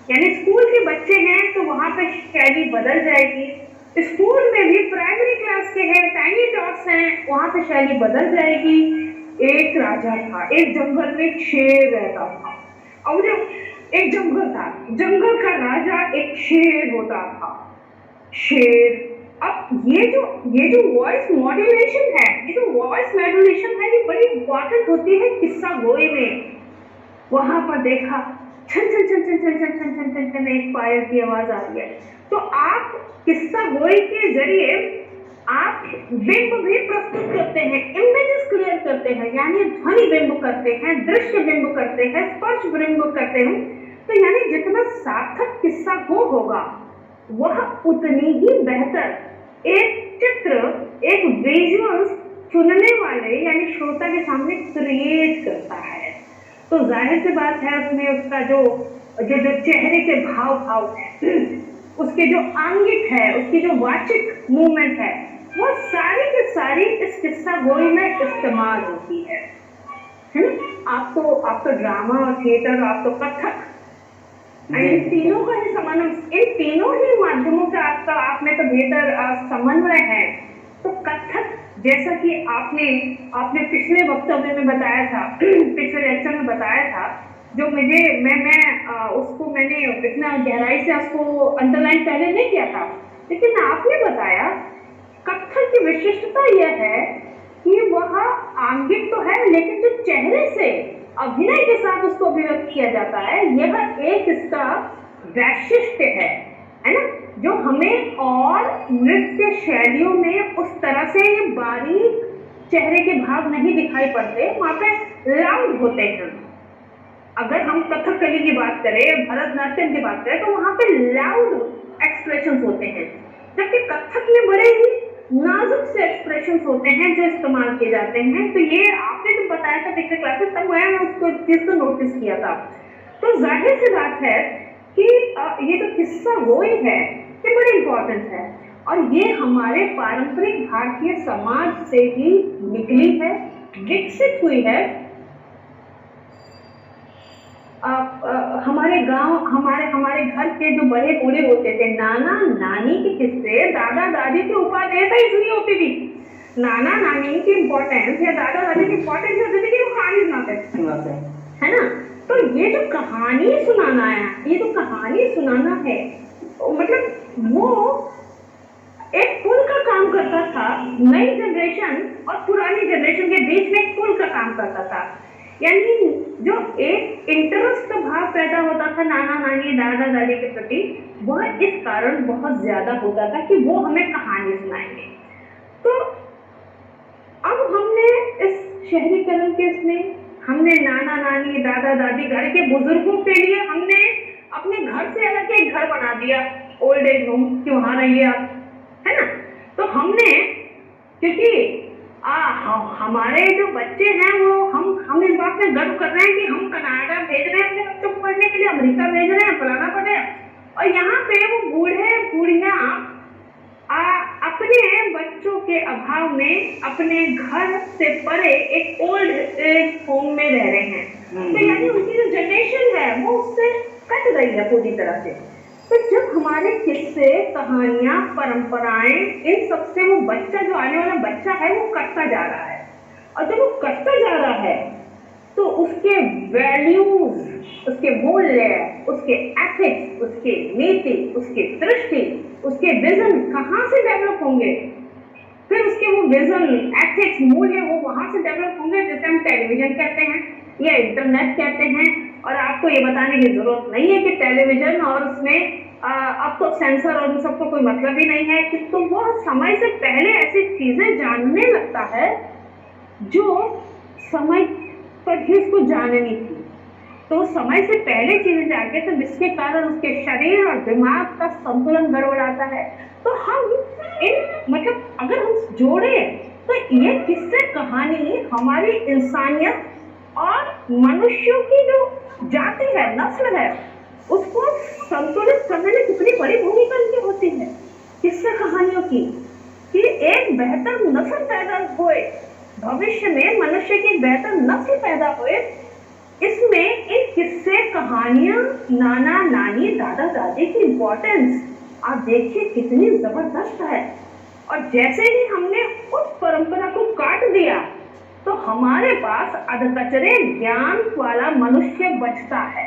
यानी स्कूल के बच्चे हैं तो वहाँ पे शैली बदल जाएगी। स्कूल में भी प्राइमरी क्लास के हैं, टाइनी टॉक्स हैं, वहाँ पे शैली बदल जाएगी। एक राजा था, एक जंगल में एक शेर रहता था, और एक जंगल था, जंगल का राजा एक शेर होता था। शेर, अब ये जो वॉइस मॉड्यूलेशन है, ये बड़ी इंपॉर्टेंट होती है किस्सा गोई में। वहां पर देखा छन छन छन छन छन छन छन छन छन छन एक पायल की आवाज आ रही है। तो आप किस्सा गोई के जरिए आप बिंब भी प्रस्तुत करते हैं, इमेजेस क्लियर करते हैं, यानी ध्वनि बिंब करते हैं, दृश्य बिंब करते हैं, स्पर्श बिंब करते हैं। तो यानी जितना सार्थक किस्सा गो होगा वह उतनी ही बेहतर एक चित्र, एक विजुअल्स सुनने वाले यानी श्रोता के सामने क्रिएट करता है। तो जाहिर सी बात है उसमें उसका जो चेहरे के भाव है, उसके जो आंगिक है, उसकी जो वाचिक मूवमेंट है, वो सारी की सारी इस किस्सा गोई में इस्तेमाल होती है ना। आप तो ड्रामा और थिएटर, आप तो कथक, इन तीनों का ही इन तीनों ही माध्यमों से आपका आप में तो बेहतर समन्वय है। तो कथक जैसा कि आपने पिछले वक्तव्य में बताया था, पिछले लेक्चर में बताया था, जो मुझे उसको मैंने इतना गहराई से उसको अंडरलाइन पहले नहीं किया था, लेकिन आपने बताया कथक की विशिष्टता यह है कि वह आंगिक तो है, लेकिन जो चेहरे से अभिनय के साथ उसको अभिव्यक्त किया जाता है, यह एक इसका वैशिष्ट्य है ना, जो हमें और नृत्य शैलियों में उस तरह से बारीक चेहरे के भाव नहीं दिखाई पड़ते, वहाँ पे लाउड होते हैं। अगर हम कथकली की बात करें, भरतनाट्यम की बात करें, तो वहाँ पे लाउड एक्सप्रेशंस होते हैं, जबकि कथक में बड़े ही नाजुक से एक्सप्रेशंस होते हैं जो इस्तेमाल किए जाते हैं। तो ये आपने जो बताया था पिछले क्लासेस, तब मैंने उसको चीज को नोटिस किया था। तो जाहिर सी बात है कि ये जो किस्सा गोई है ये बड़ी इंपॉर्टेंट है, और ये हमारे पारंपरिक भारतीय समाज से ही निकली है, विकसित हुई है। हमारे गांव, हमारे घर के जो बड़े बूढ़े होते थे, नाना नानी के किस्से, दादा दादी के उपादेयता इसलिए होती थी। नाना नानी की इम्पोर्टेंस या दादा दादी की इम्पोर्टेंस होती थी कि वो कहानी सुनाते है ना। तो ये जो कहानी सुनाना है, ये जो कहानी सुनाना है, मतलब वो एक पुल का काम करता था, नई जनरेशन और पुरानी जनरेशन के बीच में एक पुल का काम करता था। यानी जो एक इंटरेस्ट का भाव पैदा होता था नाना नानी दादा दादी के प्रति, वह इस कारण बहुत ज्यादा होता था कि वो हमें कहानी सुनाएंगे। तो अब हमने इस शहरीकरण के इसमें हमने नाना नानी दादा दादी, घर के बुजुर्गों के लिए हमने अपने घर से अलग एक घर बना दिया, ओल्ड एज होम, कि वहां रहिए आप, है ना। तो हमने, क्योंकि हमारे जो बच्चे हैं वो हम इस बात में गर्व कर रहे हैं कि हम कनाडा भेज रहे हैं अपने बच्चों को पढ़ने के लिए, अमेरिका भेज रहे हैं, फलाना पढ़ रहे हैं, और यहाँ पे वो बूढ़े बूढ़िया अपने बच्चों के अभाव में अपने घर से परे एक ओल्ड एज होम में रह रहे हैं। तो यानी उनकी जो जनरेशन है वो उससे कट गई है पूरी तरह से। तो जब हमारे किस्से, कहानियां, परंपराएं, इन सबसे वो बच्चा, जो आने वाला बच्चा है, वो कटता जा रहा है, और जब वो कटता जा रहा है तो उसके वैल्यूज, उसके मूल्य, उसके एथिक्स, उसके नीति, उसके दृष्टि, उसके विजन कहाँ से डेवलप होंगे? फिर उसके वो विजन, एथिक्स, मूल्य वो वहां से डेवलप होंगे जैसे हम टेलीविजन कहते हैं या इंटरनेट कहते हैं। और आपको ये बताने की जरूरत नहीं है कि टेलीविजन और उसमें अब तो सेंसर और उन सबको कोई मतलब ही नहीं है, कि तो वो समय से पहले ऐसी चीजें जानने लगता है जो समय पर ही उसको जाननी थी। तो समय से पहले चीजें जाके, तो जिसके कारण उसके शरीर और दिमाग का संतुलन गड़बड़ाता है। तो हम मतलब अगर हम जोड़े तो ये किस्से कहानी हमारी इंसानियत और मनुष्यों की जो जाति है, नस्ल है, उसको संतुलित करने में कितनी बड़ी भूमिका इनकी होती है किस्से कहानियों की, कि एक बेहतर नस्ल पैदा होए, भविष्य में मनुष्य की बेहतर नस्ल पैदा होए। इसमें इन किस्से कहानियां, नाना नानी दादा दादी की इम्पोर्टेंस आप देखिए कितनी जबरदस्त है। और जैसे ही हमने उस परंपरा को काट दिया तो हमारे पास अधकचरे ज्ञान वाला मनुष्य बचता है,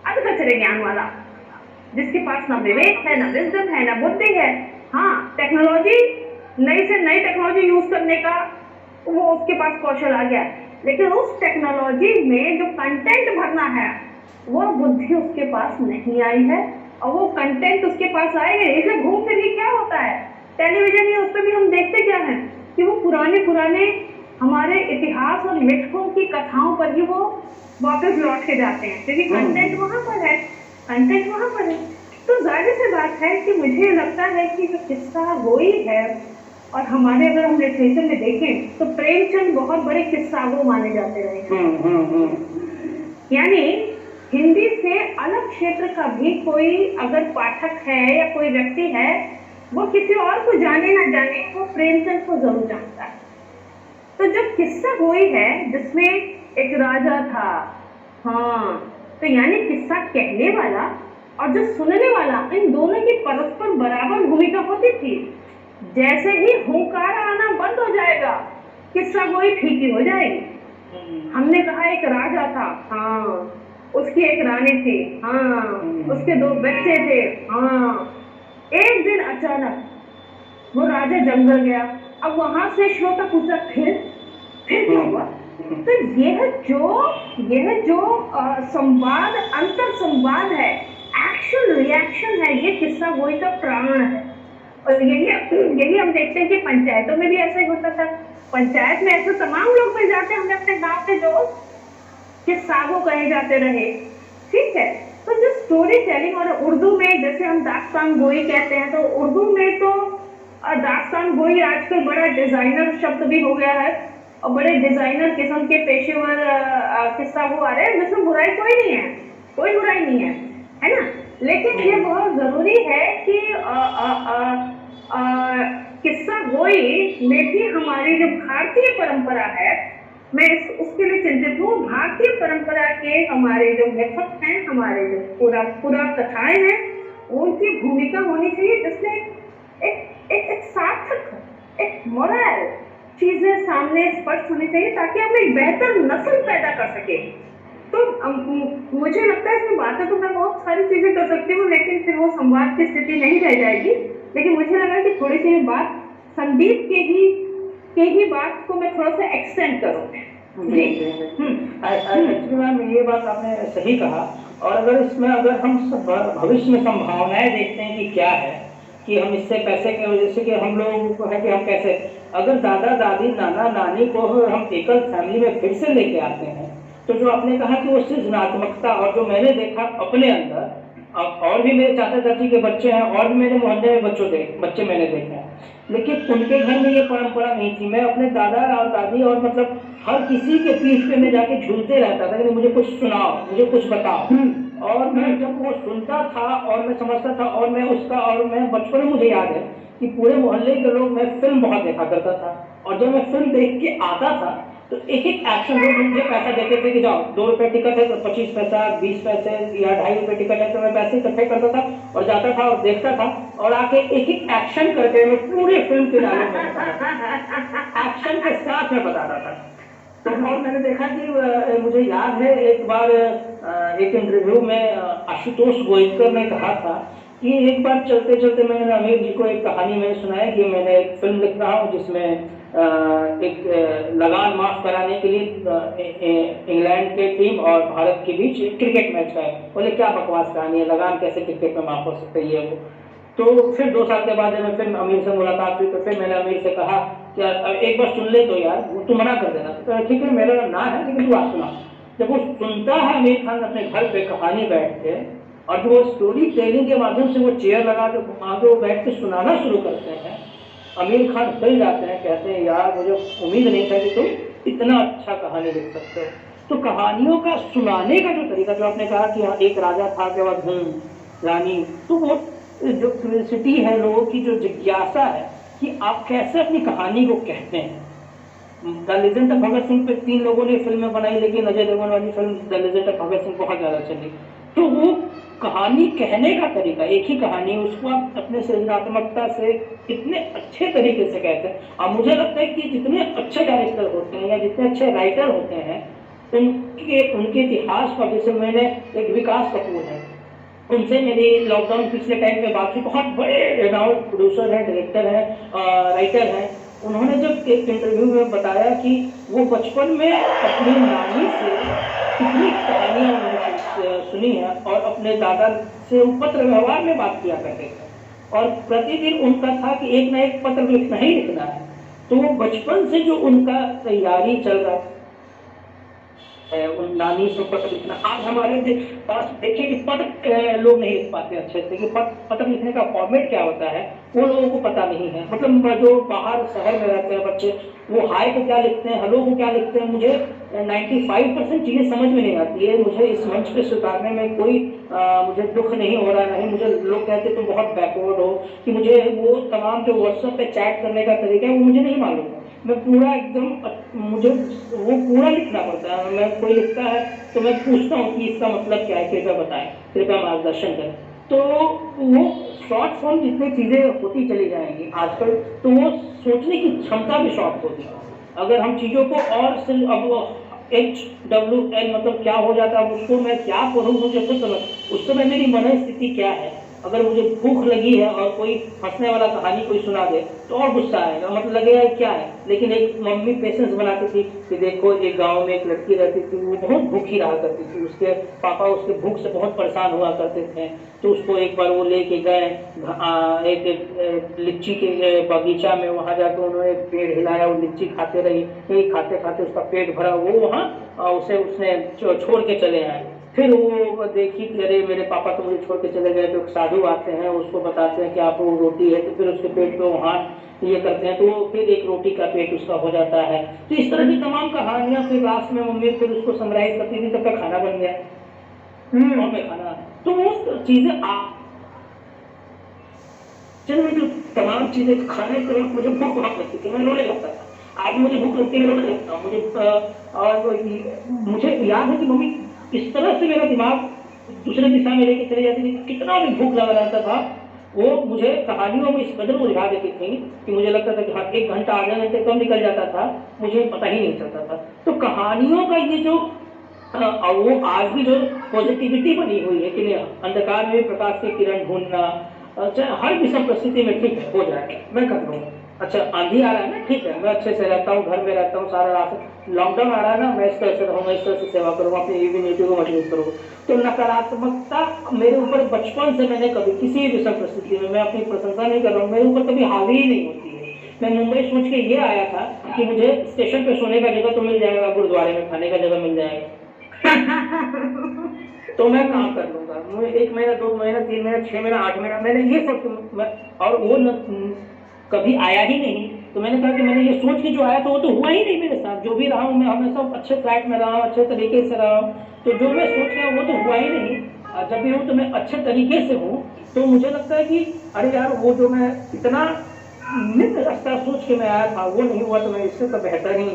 अधकचरे ज्ञान वाला, जिसके पास ना विवेक है, ना विजडम है, ना बुद्धि है। हाँ, टेक्नोलॉजी, नई से नई टेक्नोलॉजी यूज करने का वो उसके पास कौशल आ गया, लेकिन उस टेक्नोलॉजी में जो कंटेंट भरना है वो बुद्धि उसके पास नहीं आई है, और वो कंटेंट उसके पास आएगा। इसे घूम फिर के क्या होता है, टेलीविजन या उस पर भी हम देखते क्या हैं कि वो पुराने हमारे इतिहास और मिथकों की कथाओं पर ही वो वापस लौट के जाते हैं, क्योंकि कंटेंट वहाँ पर है, कंटेंट वहाँ पर है। तो जाहिर सी बात है कि मुझे लगता है कि जो किस्सा गोई है, और हमारे अगर हम लिटरेचर में देखें तो प्रेमचंद बहुत बड़े किस्सागो माने जाते रहे। यानी हिंदी से अलग क्षेत्र का भी कोई अगर पाठक है या कोई व्यक्ति है, वो किसी और को जाने ना जाने, वो प्रेमचंद को जरूर जानता है। तो जब किस्सा गोई है जिसमें एक राजा था, हाँ, तो यानी किस्सा कहने वाला और जो सुनने वाला, इन दोनों की परस्पर बराबर भूमिका होती थी। जैसे ही हुंकार आना बंद हो जाएगा, किस्सा गोई फीकी हो जाएगी। हमने कहा एक राजा था, हाँ, उसकी एक रानी थी, हाँ, उसके 2 बच्चे थे, हाँ। एक दिन अचानक वो राजा जंगल गया। अब वहां से श्रोता पूछा फिर क्या हुआ? तो यह जो संवाद, अंतर संवाद है, एक्शन रिएक्शन है, ये किस्सा गोई का प्राण है। और यही हम देखते हैं कि पंचायतों में भी ऐसा ही होता था। पंचायत में ऐसे तमाम लोग मिल जाते हैं, हमने अपने गांव के जो किस्सागो कहे जाते रहे, ठीक है। तो जो स्टोरी टेलिंग, और उर्दू में जैसे हम दास्तान गोई कहते हैं, तो उर्दू में तो दास्तान गोई आजकल बड़ा डिजाइनर शब्द भी हो गया है, और बड़े डिजाइनर किस्म के पेशेवर किस्सागो आ रहे हैं, जिसमें बुराई कोई नहीं है, कोई बुराई नहीं है ना। लेकिन ये बहुत जरूरी है कि किस्सा गोई में भी हमारी जो भारतीय परंपरा है, मैं उसके लिए चिंतित हूँ। भारतीय परंपरा के हमारे जो लेखक हैं, हमारे जो पूरा कथाएं हैं, उनकी भूमिका होनी चाहिए जिसमें एक सार्थक, एक मोरल चीजें सामने स्पष्ट होनी चाहिए, ताकि हम एक बेहतर नस्ल पैदा कर सके। तो मुझे लगता है इसमें बातें तो मैं बहुत सारी चीजें कर सकती हूँ, लेकिन फिर वो संवाद की स्थिति नहीं रह जाएगी। लेकिन मुझे लगा कि थोड़ी सी बात संदीप के ही बात को मैं थोड़ा सा एक्सटेंड करूँ। एक्चुअली मैम ये बात आपने सही कहा। और अगर हम भविष्य में संभावनाएं देखते हैं कि क्या है, कि हम इससे पैसे की वजह से, कि हम लोगों को है कि हम कैसे, अगर दादा दादी नाना नानी को हम एकल फैमिली में फिर से लेके आते हैं, तो जो आपने कहा कि वो सृजनात्मकता, और जो मैंने देखा अपने अंदर, और भी मेरे चाचा चाची के बच्चे हैं, और भी मेरे मोहल्ले में बच्चे मैंने देखे हैं, लेकिन उनके घर में ये परंपरा नहीं थी। मैं अपने दादा और दादी और मतलब हर किसी के पीठ पे मैं जाके झूलते रहता था कि मुझे कुछ सुनाओ, मुझे कुछ बताओ। और मैं जब वो सुनता था और मैं समझता था, और मैं बचपन में मुझे याद है कि पूरे मोहल्ले के लोग, मैं फिल्म बहुत देखा करता था, और जब मैं फिल्म देख के आता था तो एक एक्शन लोग मुझे पैसा देते थे कि जाओ 2 रुपये टिकट है तो 25 पैसा, 20 पैसे या 2.5 रुपये टिकट है, तो मैं पैसे इकट्ठे करता था और जाता था और देखता था, और आके एक एक्शन करके मैं पूरे फिल्म के डायलॉग एक्शन के साथ में बताता था। तो और मैंने देखा कि मुझे याद है एक बार एक इंटरव्यू में आशुतोष गोयनकर ने कहा था कि एक बार चलते चलते मैंने अमीर जी को एक कहानी मैंने सुनाया कि मैंने एक फिल्म लिख रहा हूँ जिसमें एक लगान माफ कराने के लिए इंग्लैंड के टीम और भारत के बीच क्रिकेट मैच है। बोले क्या बकवास कहानी है, लगान कैसे क्रिकेट में माफ हो सकता है ये वो। तो फिर 2 साल के बाद जब फिर अमीर से मुलाकात हुई तो फिर मैंने अमीर से कहा कि एक बार सुन ले तो यार, तू मना कर देना। तो ठीक है मेरा ना है, लेकिन तू आज सुना। जब वो सुनता है आमिर खान अपने घर पे कहानी बैठ के, और जो वो स्टोरी टेलिंग के माध्यम से वो चेयर लगा के आगे वो बैठ के सुनाना शुरू करते हैं, आमिर खान हिल जाते हैं, कहते हैं यार मुझे उम्मीद नहीं था कि तुम इतना अच्छा कहानी लिख सकते हो। तो कहानियों का सुनाने का जो तरीका, जो आपने कहा कि हाँ एक राजा था के बाद रानी, तो वो जो क्यूरियोसिटी है, लोगों की जो जिज्ञासा है कि आप कैसे अपनी कहानी को कहते हैं। The legend of Bhagat Singh पे 3 लोगों ने फिल्में बनाई, लेकिन अजय देवगन वाली film the legend of Bhagat Singh बहुत ज़्यादा चली। तो वो कहानी कहने का तरीका, एक ही कहानी, उसको आप अपने सृजनात्मकता से इतने अच्छे तरीके से कहते हैं। और मुझे लगता है कि जितने अच्छे डायरेक्टर होते हैं या जितने अच्छे राइटर होते हैं, उनके इतिहास पर, जैसे मैंने एक विकास कपूर है, उनसे मेरी लॉकडाउन पिछले टाइम में बात हुई, बहुत बड़े रेनाउंड प्रोड्यूसर हैं, डायरेक्टर हैं, राइटर हैं, उन्होंने जब एक इंटरव्यू में बताया कि वो बचपन में अपनी नानी से कितनी कहानियाँ उन्होंने सुनी है और अपने दादा से वो पत्र व्यवहार में बात किया करते थे और प्रतिदिन उनका था कि एक ना एक पत्र लिखना ही लिखना है। तो वो बचपन से जो उनका तैयारी चल रहा है उन नानी से पत्र लिखना, आज हमारे पास देखिए कि पत्र लोग नहीं लिख पाते अच्छे से, कि पत्र लिखने का फॉर्मेट क्या होता है वो लोगों को पता नहीं है। मतलब जो बाहर शहर में रहते हैं बच्चे, वो हाय को क्या लिखते हैं, हेलो को क्या लिखते हैं, मुझे 95% चीज़ें समझ में नहीं आती है। मुझे इस मंच पे स्वीकारने में कोई मुझे दुख नहीं हो रहा, नहीं मुझे लोग कहते तुम बहुत बैकवर्ड हो, कि मुझे वो तमाम जो व्हाट्सएप पे चैट करने का तरीका है वो मुझे नहीं मालूम है। मैं पूरा एकदम मुझे वो पूरा लिखना पड़ता है। मैं कोई लिखता है तो मैं पूछता हूँ कि इसका मतलब क्या है, कृपया बताएं, कृपया मार्गदर्शन करें। तो वो शॉर्ट फॉर्म जितनी चीज़ें होती चली जाएंगी आजकल, तो वो सोचने की क्षमता भी शॉर्ट होगी। अगर हम चीज़ों को और से अब HWL मतलब क्या हो जाता है, उसको मैं क्या पढ़ूँ मुझे खुद समझ, उस समय मेरी मन स्थिति क्या है। अगर मुझे भूख लगी है और कोई हंसने वाला कहानी कोई सुना दे तो और गुस्सा आएगा, मतलब लगेगा क्या है। लेकिन एक मम्मी पेशेंस बनाती थी कि देखो एक गांव में एक लड़की रहती थी, वो बहुत भूखी रहा करती थी, उसके पापा उसके भूख से बहुत परेशान हुआ करते थे। तो उसको एक बार वो लेके गए एक लीची के बगीचा में, वहाँ जाकर उन्होंने पेड़ हिलाया, वो लीची खाते रही, यही खाते खाते उसका पेट भरा, वो वहाँ उसने छोड़ के चले आए। फिर वो देखी कि अरे मेरे पापा तो मुझे छोड़ के चले गए। तो साधु आते हैं, उसको बताते हैं कि आपको रोटी है, तो फिर उसके पेट पे वहाँ ये करते हैं, तो फिर एक रोटी का पेट उसका हो जाता है। तो इस तरह की तमाम कहानियां फिर लास्ट में मम्मी फिर उसको समराइज करती थी, तब तक खाना बन गया। और मैं खाना, तो वो चीजें जो तमाम चीजें खाने के वक्त मुझे भूख बहुत लगती थी, मैं रोने लगता था। आज मुझे भूख लगती है, रोने लगता हूँ। मुझे याद है कि मम्मी इस तरह से मेरा दिमाग दूसरे दिशा में लेके चले जाती थी, कितना भी भूख लगा रहता था वो मुझे कहानियों में इस कदर उलझा देती थी कि मुझे लगता था कि हाँ 1 घंटा आधे घंटे कम निकल जाता था, मुझे पता ही नहीं चलता था। तो कहानियों का ये जो वो आज भी जो पॉजिटिविटी बनी हुई है कि अंधकार में प्रकाश की किरण ढूंढना, हर विषम परिस्थिति में ठीक है हो जाएगा, मैं कर लूँगा। अच्छा आंधी आ रहा है ना, ठीक है मैं अच्छे से रहता हूँ, घर में रहता हूँ, सारा राशन, लॉकडाउन आ रहा है ना, मैं इस तरह से रहूँगा, इस तरह से सेवा करूँगा, अपनी इम्यूनिटी को मजबूत करूँगा। तो नकारात्मकता मेरे ऊपर बचपन से मैंने कभी किसी भी विषम परिस्थिति में, मैं अपनी प्रशंसा नहीं कर रहा हूँ, मेरे ऊपर कभी हावी ही नहीं होती है। मैं मुंबई सोच के ये आया था कि मुझे स्टेशन पे सोने का जगह तो मिल जाएगा, गुरुद्वारे में खाने का जगह मिल जाएगा तो मैं काम कर लूंगा। मुझे 1 महीना 2 महीना 3 महीना 6 महीना 8 महीना मैंने ये सोच, और वो कभी आया ही नहीं। तो मैंने कहा कि मैंने ये सोच के जो आया तो वो तो हुआ ही नहीं मेरे साथ। जो भी रहा हूँ मैं हमेशा अच्छे फ्लैट में रहा हूँ, अच्छे तरीके से रहा हूँ, तो जो मैं सोच रहा हूँ वो तो हुआ ही नहीं। जब भी हूँ तो मैं अच्छे तरीके से हूँ। तो मुझे लगता है कि अरे यार वो जो मैं इतना निम्न रास्ता सोच के मैं आया था वो नहीं हुआ, तो मैं इससे तो बेहतर ही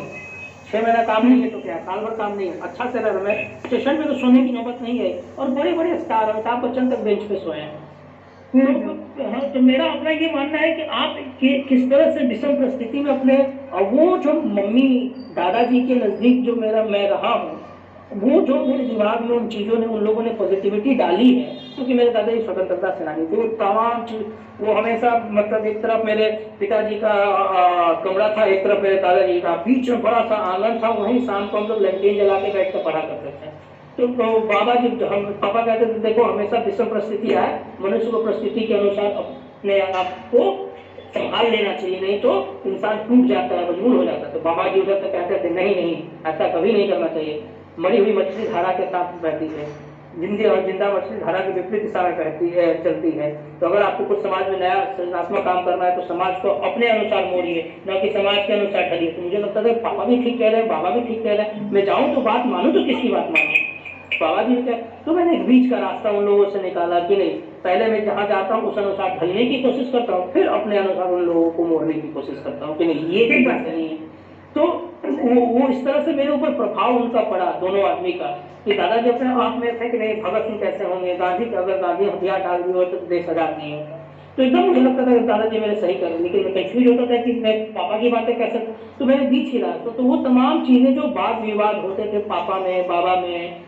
6 महीना काम नहीं है तो क्या, साल भर काम नहीं है, अच्छा से रह, मैं स्टेशन पे तो सोने की नौबत नहीं आई। और बड़े बड़े स्टार अमिताभ बच्चन तक बेंच पे सोए हैं। तो मेरा अपना ये मानना है कि आप किस तरह से विषम परिस्थिति में अपने, वो जो मम्मी दादाजी के नज़दीक जो मैं रहा हूँ, वो जो मेरे दिमाग में उन चीज़ों ने, उन लोगों ने पॉजिटिविटी डाली है, क्योंकि मेरे दादाजी स्वतंत्रता सेनानी थे। वो तमाम चीज, वो हमेशा मतलब एक तरफ मेरे पिताजी का कमरा था, एक तरफ मेरे दादाजी का, बीच में बड़ा सा आंगन था, वहीं शाम को हम लोग लैंटेन जला के बैठ कर पढ़ा करते थे। तो बाबा जी, हम पापा कहते थे देखो हमेशा विषम परिस्थिति आए, मनुष्य को परिस्थिति के अनुसार अपने आप को संभाल लेना चाहिए, नहीं तो इंसान टूट जाता है, मजबूर हो जाता है। तो बाबा जी उधर तक कहते थे नहीं नहीं, ऐसा कभी नहीं करना चाहिए। मरी हुई मछली धारा के साथ बहती है, जिंदा मछली धारा के विपरीत दिशा में बहती है, चलती है। तो अगर आपको कुछ समाज में नया सृजनात्मक काम करना है तो समाज को अपने अनुसार मोड़िए, न कि समाज के अनुसार ढलिए। तो मुझे लगता था पापा भी ठीक कह रहे हैं, बाबा भी ठीक कह रहे हैं, मैं जाऊँ तो बात मानूँ तो किसकी बात मानूँ। बाबा जी ने क्या, तो मैंने एक बीच का रास्ता उन लोगों से निकाला कि नहीं, पहले मैं जहाँ जाता हूँ उस अनुसार ढलने की कोशिश करता हूँ, फिर अपने अनुसार उन लोगों को मोड़ने की कोशिश करता हूँ कि नहीं ये भी बात नहीं है। तो वो इस तरह से मेरे ऊपर प्रभाव उनका पड़ा, दोनों आदमी का, कि दादाजी अपने आप में थे कि नहीं भगत सिंह कैसे होंगे, गांधी अगर गांधी हथियार डाल दिए हो तो देश आजाद नहीं होगा। तो एकदम मुझे लगता था कि दादाजी मेरे सही कर, लेकिन मैं कंफ्यूज होता था कि मैं पापा की बातें कैसे, तो मैंने बीच ही रहा। तो वो तमाम चीज़ें जो वाद विवाद होते थे पापा में, बाबा में,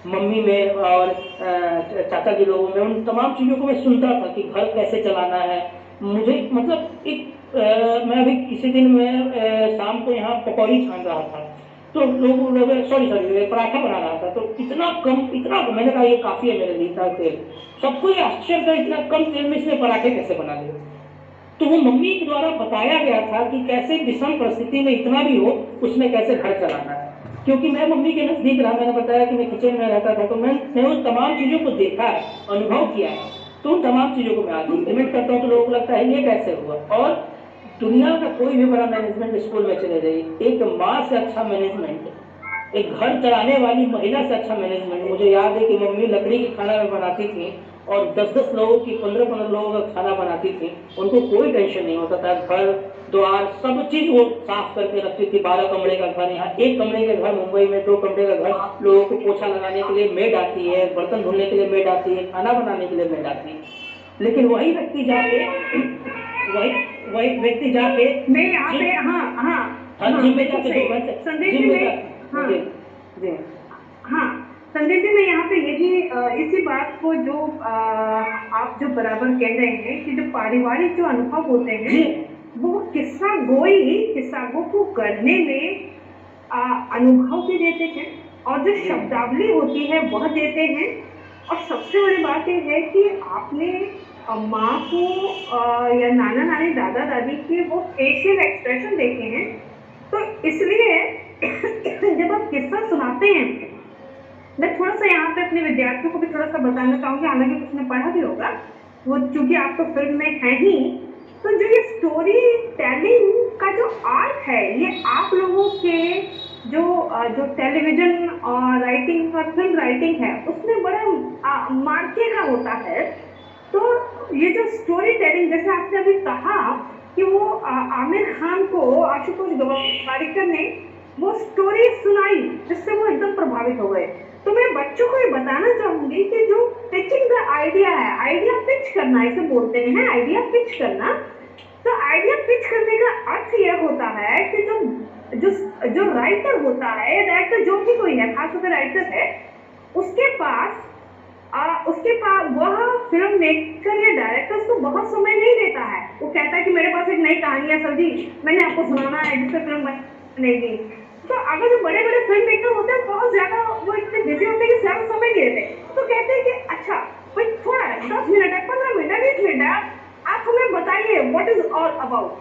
मम्मी में और चाचा जी लोगों में, उन तमाम चीज़ों को मैं सुनता था कि घर कैसे चलाना है, मुझे मतलब मैं अभी किसी दिन मैं शाम को यहाँ पकौड़ी छान रहा था, तो लोग सॉरी पराठा बना रहा था, तो इतना मैंने कहा ये काफ़ी है मेरे लिए इतना तेल। सबको ये आश्चर्य था इतना कम तेल में इसने पराठे कैसे बना लिए। तो वो मम्मी के द्वारा बताया गया था कि कैसे विषम परिस्थिति में इतना भी हो उसमें कैसे घर चलाना है। क्योंकि मैं मम्मी के नज़दीक रहा, मैंने बताया कि मैं किचन में रहता था, तो मैंने उन तमाम चीज़ों को देखा है, अनुभव किया है। तो उन तमाम चीज़ों को मैं आज इम्प्लीमेंट करता हूँ, तो लोगों को लगता है ये कैसे हुआ। और दुनिया का कोई भी बड़ा मैनेजमेंट स्कूल में चले जाइए, एक माँ से अच्छा मैनेजमेंट, एक घर चलाने वाली महिला से अच्छा मैनेजमेंट। मुझे याद है कि मम्मी लकड़ी की खाना में बनाती थी और 10-10 लोगों की 15-15 लोगों का खाना बनाती थी, उनको कोई टेंशन नहीं होता था। घर द्वार सब चीज़ वो साफ करके रखती थी। 12 कमरे का घर, यहाँ 1 कमरे के घर, मुंबई में 2 कमरे का घर। लोगों को पोछा लगाने के लिए मेड आती है, बर्तन धुलने के लिए मेड आती है, खाना बनाने के लिए मेड आती है। लेकिन वही व्यक्ति जाके मैं यहाँ पे जिम में जाके संदेश जी मैं यहाँ पे यही इसी बात को जो आप जो बराबर कह रहे हैं कि जो पारिवारिक जो अनुभव होते हैं वो किस्सा गो को करने में अनुभव भी देते हैं, और जो शब्दावली होती है वह देते हैं। और सबसे बड़ी बात ये है कि आपने माँ को या नाना नानी दादा दादी के वो फेशियल एक्सप्रेशन देखे हैं, तो इसलिए जब आप किस्सा सुनाते हैं, मैं थोड़ा सा यहाँ पे अपने विद्यार्थियों को भी थोड़ा सा बताना चाहूँगी, हालांकि कुछ ने पढ़ा भी होगा वो, चूंकि आप तो फिल्म में हैं ही। तो जो ये स्टोरी टेलिंग का जो आर्ट है, ये आप लोगों के जो टेलीविजन और राइटिंग और फिल्म राइटिंग है उसमें बड़ा मार्के का होता है। तो ये जो स्टोरी टेलिंग, जैसे आपने अभी कहा कि वो आमिर खान को आशुतोष गोवारिकर ने वो स्टोरी सुनाई जिससे वो एकदम प्रभावित हो गए। तो मैं बच्चों को ये बताना चाहूंगी कि जो पिचिंग द आइडिया है, आइडिया पिच करना इसे बोलते हैं, आइडिया पिच करना। तो आइडिया पिच करने का अर्थ यह होता है कि जो राइटर होता है, राइटर जो भी कोई है, खासकर राइटर है, उसके पास वह फिल्म मेकर या डायरेक्टर उसको बहुत समय नहीं देता है। वो कहता है कि मेरे पास एक नई कहानी है सर जी, मैंने आपको सुनाना है जिससे फिल्म बनेगी। तो अगर जो बड़े बड़े फिल्म मेकर होते हैं बहुत ज्यादा वो इतने बिजी होते हैं कि ज्यादा समय नहीं देते, तो कहते हैं कि अच्छा भाई थोड़ा 10 मिनट है, 15 मिनट है, 20 मिनट है, आप हमें बताइए व्हाट इज ऑल अबाउट।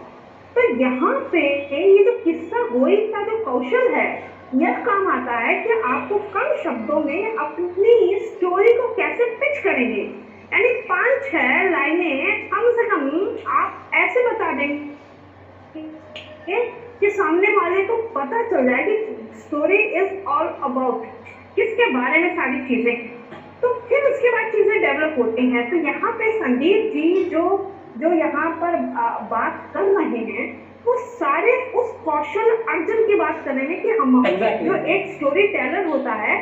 तो यहाँ पे ये जो किस्सा गोई का जो कौशल है, यह काम आता है कि आपको कम शब्दों में अपनी स्टोरी को कैसे पिच करेंगे। यानी 5-6 लाइनें कम से कम आप ऐसे बता देंगे कि सामने वाले को पता चल जाए कि स्टोरी इज ऑल अबाउट किसके बारे में सारी चीजें। तो फिर उसके बाद चीजें डेवलप होती हैं। तो यहाँ पे संदीप जी जो यहाँ पर बात कर रहे हैं वो सारे उस कौशल अर्जुन की बात कर रहे हैं कि हम जो एक स्टोरी टेलर होता है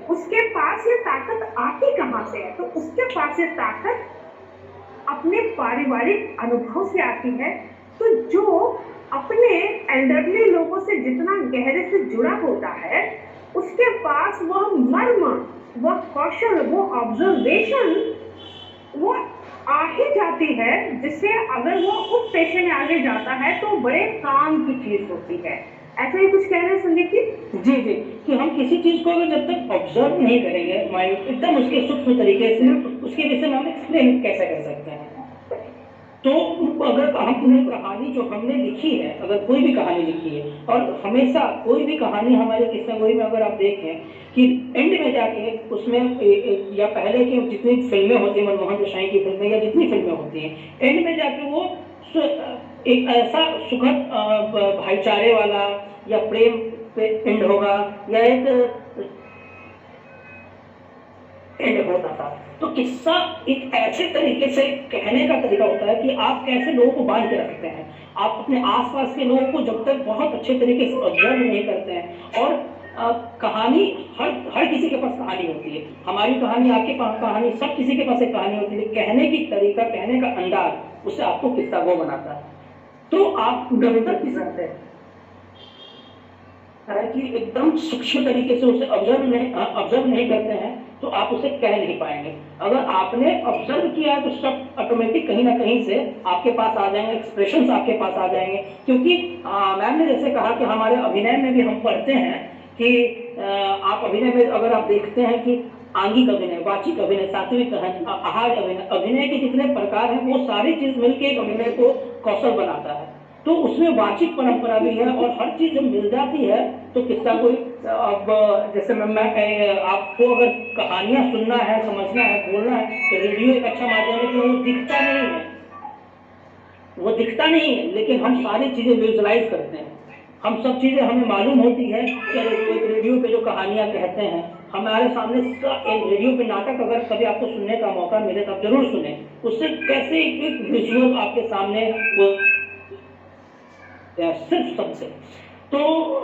उसके पास ये ताकत आती कहाँ से है। तो उसके पास ये ताकत अपने पारिवारिक अनुभव से आती है। तो जो अपने एल्डरली लोगों से जितना गहरे से जुड़ा होता है उसके पास वह मर्म, वह कौशल, वो ऑब्जर्वेशन वो आ ही जाती है, जिससे अगर वो उस पेशे में आगे जाता है तो बड़े काम की चीज होती है। ऐसा ही कुछ कह रहे हैं संदीप जी? जी कि हम किसी चीज को अगर जब तक ऑब्जर्व नहीं करेंगे माइंड एकदम उसके सूक्ष्म तरीके से, उसके विषय में हम एक्सप्लेन कैसे कर सकते हैं। तो अगर हमने कहानी जो हमने लिखी है, अगर कोई भी कहानी लिखी है, और हमेशा कोई भी कहानी हमारे किस्सा गोई में अगर आप देखें कि एंड में जाके उसमें या पहले की जितनी फिल्में होती हैं, मनमोहन देसाई की फिल्में या जितनी फिल्में होती हैं, एंड में जाके वो एक ऐसा सुखद भाईचारे वाला या प्रेम पे एंड होगा या एक एंड होता था। तो किस्सा एक ऐसे तरीके से कहने का तरीका होता है कि आप कैसे लोगों को बांध के रखते हैं। आप अपने आसपास के लोगों को जब तक बहुत अच्छे तरीके से ऑब्जर्व नहीं करते हैं, और कहानी हर किसी के पास कहानी होती है, हमारी कहानी, आपकी कहानी, सब किसी के पास एक कहानी होती है। कहने की तरीका, कहने का अंदाज उससे आपको किस्सा गो बनाता है। तो आप निरंतर किस्सा हैं कि एकदम सूक्ष्म तरीके से उसे ऑब्जर्व नहीं करते हैं तो आप उसे कह नहीं पाएंगे। अगर आपने ऑब्जर्व किया है तो शब्द ऑटोमेटिक कहीं ना कहीं से आपके पास आ जाएंगे, एक्सप्रेशंस आपके पास आ जाएंगे। क्योंकि मैम ने जैसे कहा कि हमारे अभिनय में भी हम पढ़ते हैं कि आप अभिनय में अगर आप देखते हैं कि आंगिक अभिनय, वाचिक अभिनय, सात्विक आहार अभिनय, अभिनय के जितने प्रकार हैं वो सारी चीज मिलकर एक अभिनय को कौशल बनाता है। तो उसमें वाचिक परंपरा भी है और हर चीज जब मिल जाती है तो किस्सा कोई अब जैसे मैं आपको अगर कहानियां सुनना है, समझना है, बोलना है तो रेडियो एक अच्छा माध्यम है कि वो दिखता नहीं है, वो दिखता नहीं है, लेकिन हम सारी चीजें विजुअलाइज करते हैं। हम सब चीजें हमें मालूम होती है कि रेडियो पे जो कहानियां कहते हैं हमारे सामने एक रेडियो पे नाटक अगर कभी आपको सुनने का मौका मिले तो आप जरूर सुने। उससे कैसे एक विजुअल आपके सामने वो सिर्फ शब्द से। तो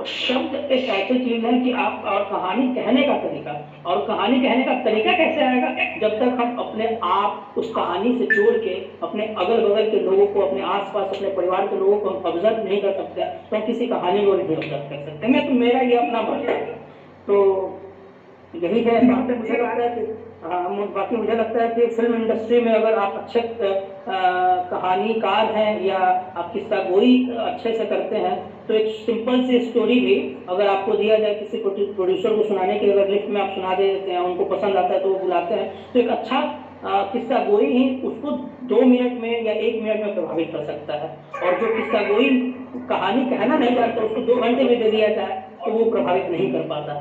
शब्द एक ऐसी चीज है कि आप और कहानी कहने का तरीका, और कहानी कहने का तरीका कैसे आएगा जब तक हम अपने आप उस कहानी से जोड़ के अपने अगल बगल के लोगों को, अपने आसपास अपने परिवार के लोगों को हम ऑब्जर्व नहीं कर सकते तो हम किसी कहानी को नहीं ऑब्जर्व कर सकते। मैं तो मेरा ये अपना मानना है। तो यही है। बाकी मुझे लगता है कि बाकी मुझे लगता है कि फिल्म इंडस्ट्री में अगर आप अच्छे कहानीकार हैं या आप किस्सा गोई अच्छे से करते हैं तो एक सिंपल सी स्टोरी भी अगर आपको दिया जाए किसी प्रोड्यूसर को सुनाने के लिए, अगर लिफ्ट में आप सुना देते हैं, उनको पसंद आता है तो वो बुलाते हैं, तो एक अच्छा किस्सा गोई ही उसको 2 मिनट में या 1 मिनट में प्रभावित कर सकता है। और जो किस्सा गोई कहानी कहना नहीं जानता उसको 2 घंटे में दे दिया जाए तो वो प्रभावित नहीं कर पाता।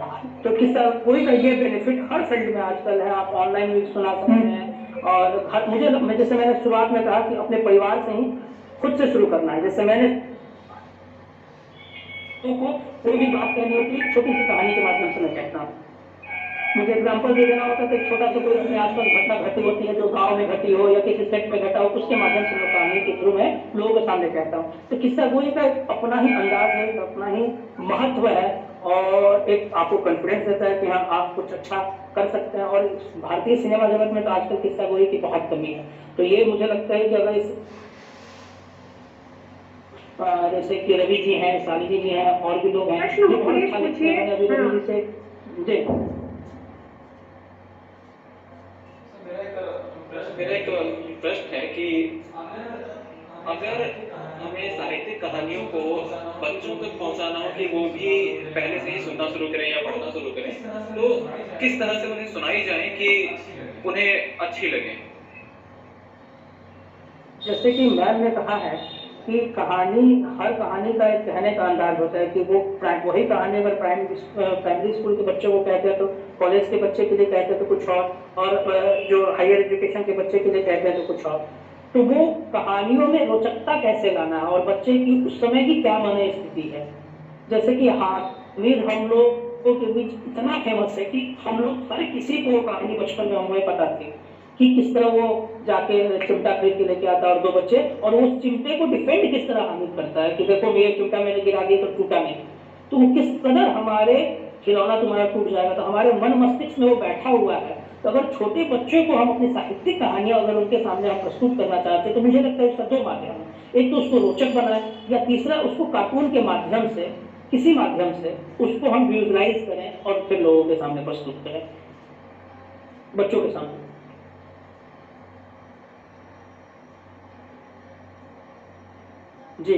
तो किस्सा गोई का ये बेनिफिट हर फील्ड में आजकल है। आप ऑनलाइन भी सुना सकते हैं और मुझे जैसे मैंने शुरुआत में कहा कि अपने परिवार से ही खुद से शुरू करना है। जैसे मैंने को कोई भी बात कहनी होती है छोटी सी कहानी के माध्यम से मैं कहता हूँ। मुझे एग्जाम्पल दे देना होता है तो छोटा सा कोई अपने आसपास घटना घटी होती है जो गांव में घटी हो या किसी सेट में घटा हो, उसके माध्यम से मैं कहानी के थ्रू में लोगों के सामने कहता हूँ। तो किस्सा गोई का अपना ही अंदाज है, अपना ही महत्व है और एक आपको कॉन्फिडेंस देता है कि हाँ आप कुछ अच्छा कर सकते हैं। और भारतीय सिनेमा जगत में तो आजकल किस्सा गोई की बहुत कमी है। तो ये मुझे लगता है कि अगर इस जैसे कि रवि जी हैं, शालिनी जी हैं और भी लोग हैं, बहुत अच्छा लगता है। मैंने अभी रवि जी से जी मेरा एक प्रश्न है कि अगर हमें साहित्यिक कहानियों को बच्चों तक पहुंचाना हो कि वो भी पहले से ही सुनना शुरू करें या पढ़ना शुरू करें, तो किस तरह से उन्हें सुनाई जाए कि उन्हें अच्छी लगे? जैसे कि मैम ने कहा है कि कहानी, हर कहानी का एक कहने का अंदाज होता है कि वो वही कहानी अगर प्राइमरी स्कूल के बच्चों को कहते हैं तो कॉलेज के बच्चे के लिए कहते हैं तो कुछ और जो हायर एजुकेशन के बच्चे के लिए कहते हैं तो कुछ और। तो वो कहानियों में रोचकता कैसे लाना है और बच्चे की उस समय की क्या मन स्थिति है। जैसे कि हामिद हम लोगों के बीच इतना फेमस है कि हम लोग हर किसी को कहानी बचपन में हमें पता थी कि किस तरह वो जाके चिमटा खरीद के लेके आता है और 2 बच्चे, और वो चिमटे को डिफेंड किस तरह हामिद करता है कि देखो ये चिमटा मैंने गिरा दिया तो टूटा नहीं। तो वो किस कदर हमारे खिलौना तुम्हारा टूट जाएगा, तो हमारे मन मस्तिष्क में वो बैठा हुआ है। तो अगर छोटे बच्चों को हम अपनी साहित्यिक कहानियां अगर उनके सामने हम प्रस्तुत करना चाहते हैं तो मुझे लगता है उसका 2 माध्यम है। एक तो उसको रोचक बनाए या तीसरा उसको कार्टून के माध्यम से, किसी माध्यम से उसको हम विजुअलाइज करें और फिर लोगों के सामने प्रस्तुत करें, बच्चों के सामने। जी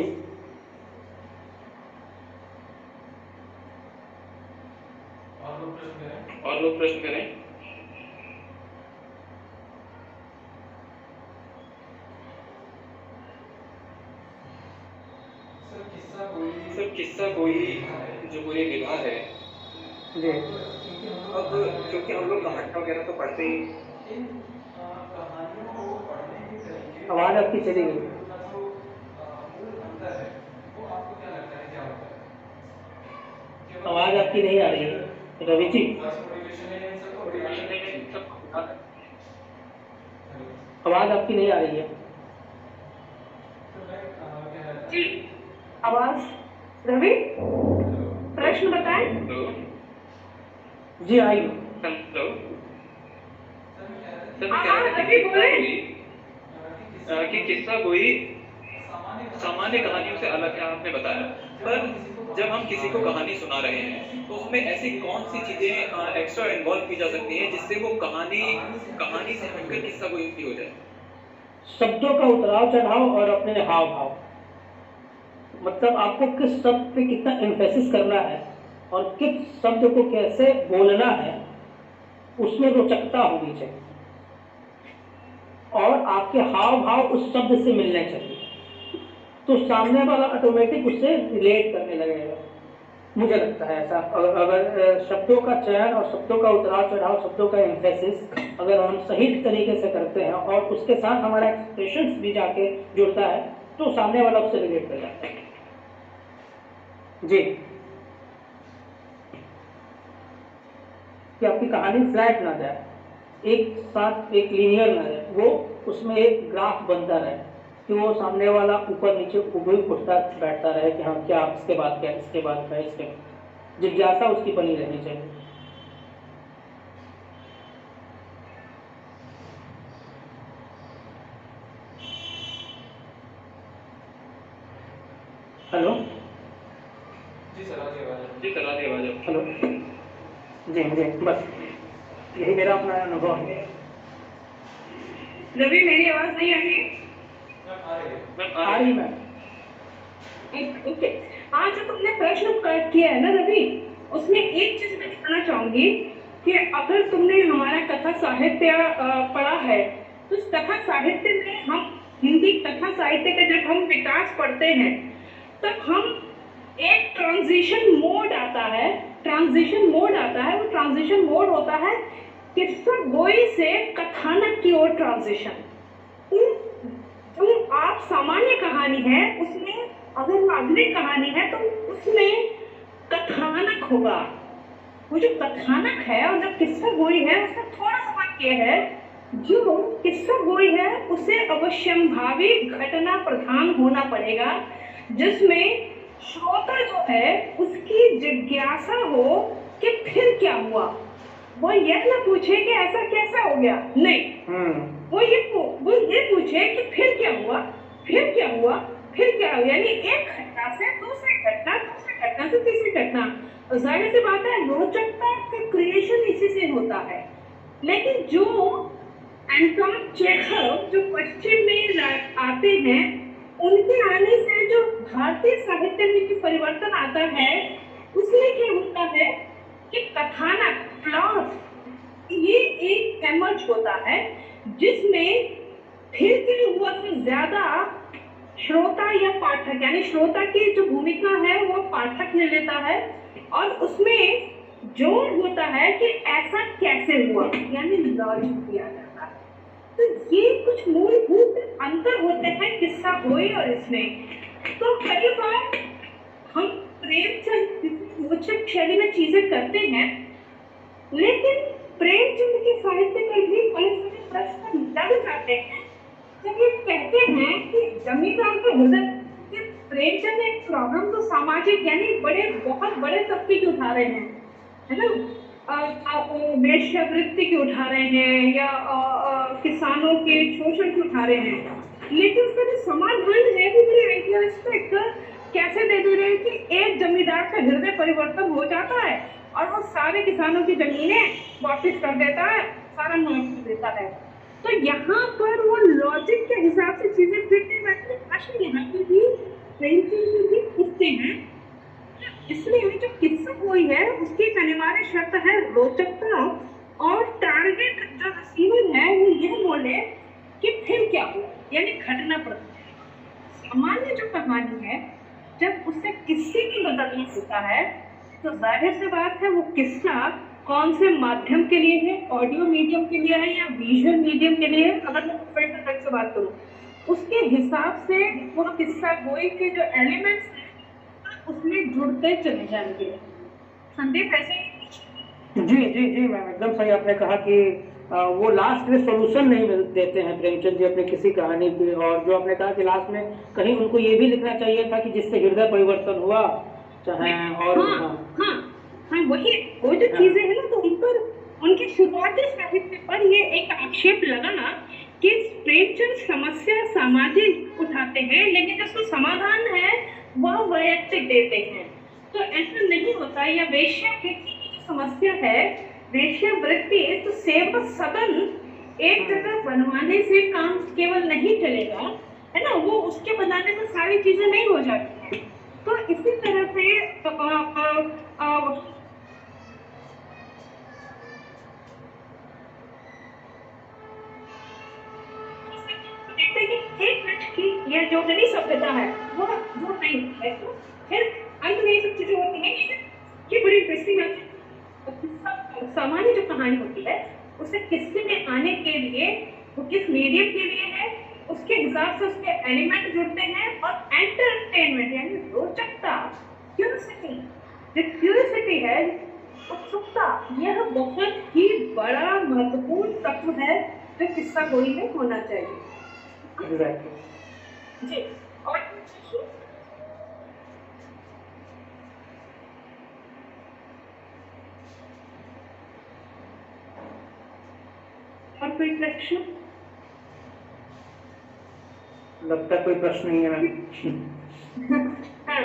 और लोग प्रश्न करें। सर किस्सा कोई जो कोई विधा है जी, अब क्योंकि हम लोग कहानी वगैरह तो पढ़ते ही। आवाज आपकी चली गई। आवाज आपकी नहीं आ रही है रवि जी, आवाज आपकी नहीं आ रही है जी। आवाज रवि प्रश्न बताएं। जी आई। हेलो रवि बोले कि किस्सा कोई सामान्य कहानियों से अलग है आपने बताया, पर जब हम किसी को कहानी सुना रहे हैं तो उसमें ऐसी कौन सी चीजें एक्स्ट्रा इन्वॉल्व की जा सकती हैं जिससे वो कहानी से हटकर किस्सा कोई हो जाए? शब्दों का उतराव चढ़ाव और अपने हाव भाव, मतलब आपको किस शब्द पे कितना एम्फेसिस करना है और किस शब्द को कैसे बोलना है, उसमें रोचकता होनी चाहिए और आपके हाव भाव उस शब्द से मिलने चाहिए, तो सामने वाला ऑटोमेटिक उससे रिलेट करने लगेगा। मुझे लगता है ऐसा। अगर शब्दों का चयन और शब्दों का उतराव चढ़ाव, शब्दों का एम्फेसिस अगर हम सही तरीके से करते हैं और उसके साथ हमारा एक्सप्रेशंस भी जाके जुड़ता है तो सामने वाला उससे रिलेट कर जाता है। जी, कि आपकी कहानी फ्लैट ना जाए, एक साथ एक लीनियर ना जाए, वो उसमें एक ग्राफ बनता रहे कि वो सामने वाला ऊपर नीचे उठता बैठता रहे कि हाँ क्या इसके बाद क्या, इसके बाद क्या, इसके जिज्ञासा उसकी बनी रहनी चाहिए। हेलो जी सर, आगे आवाज। हेलो जी, बस यही मेरा अपना अनुभव है। रवि, मेरी आवाज नहीं आ रही है? आ रही मैम। ओके, आज जो तुमने प्रश्न किया है ना रवि, उसमें एक चीज मैं कहना चाहूंगी कि अगर तुमने हमारा कथा साहित्य पढ़ा है तो उस कथा साहित्य में हम हिंदी कथा साहित्य का जब हम विकास पढ़ते हैं तब हम एक ट्रांजिशन मोड आता है, वो ट्रांजिशन मोड होता है किस्सा गोई से कथानक की ओर ट्रांजिशन। जो आप सामान्य कहानी है उसमें अगर आधुनिक कहानी है तो उसमें कथानक होगा। वो जो कथानक है और जो किस्सा गोई है उसका थोड़ा सा फर्क ये है, जो किस्सा गोई है उसे अवश्यंभावी घटना प्रधान होना पड़ेगा जिसमें श्रोता जो है उसकी जिज्ञासा हो कि फिर क्या हुआ। वो यह ना पूछे कि ऐसा कैसा हो गया, नहीं, वो ये पूछे कि फिर क्या हुआ, यानी एक घटना से दूसरी घटना, दूसरी घटना से तीसरी घटना। और जाहिर सी बात है रोचकता का क्रिएशन इसी से होता है। लेकिन जो एंटोन चेखव जो पश्चिम में आते हैं उनके आने से जो भारतीय साहित्य में जो परिवर्तन आता है उसमें क्या होता है कि कथानक, प्लॉट, ये एक एमर्ज होता है जिसमें फिर क्या हुआ से ज्यादा श्रोता या पाठक, यानी श्रोता की जो भूमिका है वो पाठक ले लेता है और उसमें जोर होता है कि ऐसा कैसे हुआ, यानी लॉजिक दिया जाता है। तो ये कुछ मूलभूत अंतर होते हैं किस्सा गोई और इसमें। तो कई बार हम प्रेमचंद रोचक शैली में चीजें करते हैं, लेकिन प्रेमचंद के साहित्य में भी बड़े सारे प्रश्न लग जाते हैं जब ये कहते हैं कि जमींदार के हृदय के प्रेमचंद एक प्रॉब्लम तो सामाजिक यानी बहुत बड़े तबके की उठा रहे हैं, है ना, वेश्यावृत्ति की उठा रहे हैं या किसानों के शोषण की उठा रहे हैं, लेकिन उसका जो समाधान है वो बड़े आइडियलिस्टिक कैसे दे रहे हैं कि एक जमींदार का हृदय परिवर्तन हो जाता है और वो सारे किसानों की जमीनें वापस कर देता है, सारा मुआवजा देता है। तो यहाँ पर वो लॉजिक के हिसाब से चीजें फिरते बैठते प्रश्न यहाँ पे भी प्रेमचंद भी उठते हैं। इसलिए जो किस्सा गोई है उसकी एक अनिवार्य शर्त है रोचकता और टारगेट जो रिसीवर है वो यह बोले कि फिर क्या हुआ, यानी घटना पर। सामान्य जो कहानी है जब उससे किस्से में बदलना होता है तो जाहिर सी बात है वो किस्सा कौन से माध्यम के लिए है, ऑडियो मीडियम के लिए है या विजुअल मीडियम के लिए है। अगर मैं प्रोफेशनल तक से बात करूँ उसके हिसाब से वो किस्सा गोई के जो एलिमेंट्स हैं उसमें जुड़ते चले जाएंगे। संदीप ऐसे ही? जी मैम, एकदम सही आपने कहा कि वो लास्ट में सॉल्यूशन नहीं देते हैं प्रेमचंद जी अपनी किसी कहानी की, और जो आपने कहा कि लास्ट में कहीं उनको ये भी लिखना चाहिए था कि जिससे हृदय परिवर्तन हुआ चाहे और हाँ, वही वो जो चीजें हैं ना, तो उन पर उनके शुरुआती साहित्य पर ये एक आक्षेप लगाना कि प्रेमचंद समस्या सामाजिक उठाते हैं लेकिन जिसको समाधान है वह वैयक्तिक देते हैं। तो ऐसा नहीं होता। या वेश्यावृत्ति की जो समस्या है, वेश्यावृत्ति तो सेवा सदन एक जगह बनवाने से काम केवल नहीं चलेगा, है ना, वो उसके बनाने में सारी चीजें नहीं हो जाती हैं। तो इसी तरह से देखते हैं कि एक मिनट की ये जो नई सभ्यता है वो नहीं है। तो फिर अंत में ये सब चीजें होती हैं। ये बड़ी इंटरेस्टिंग है। सामान्य जो कहानी होती है उसे किस्से में आने के लिए वो किस मीडियम के लिए है, उसके हिसाब से उसके एलिमेंट जुड़ते हैं। और एंटरटेनमेंट यानी रोचकता, क्यूरियोसिटी, जो क्यूरियोसिटी है, उत्सुकता, यह बहुत ही बड़ा महत्वपूर्ण तत्व है जो किस्सा गोई में होना चाहिए। जी। और कोई प्रश्न? लगता कोई प्रश्न नहीं है मैम। हाँ,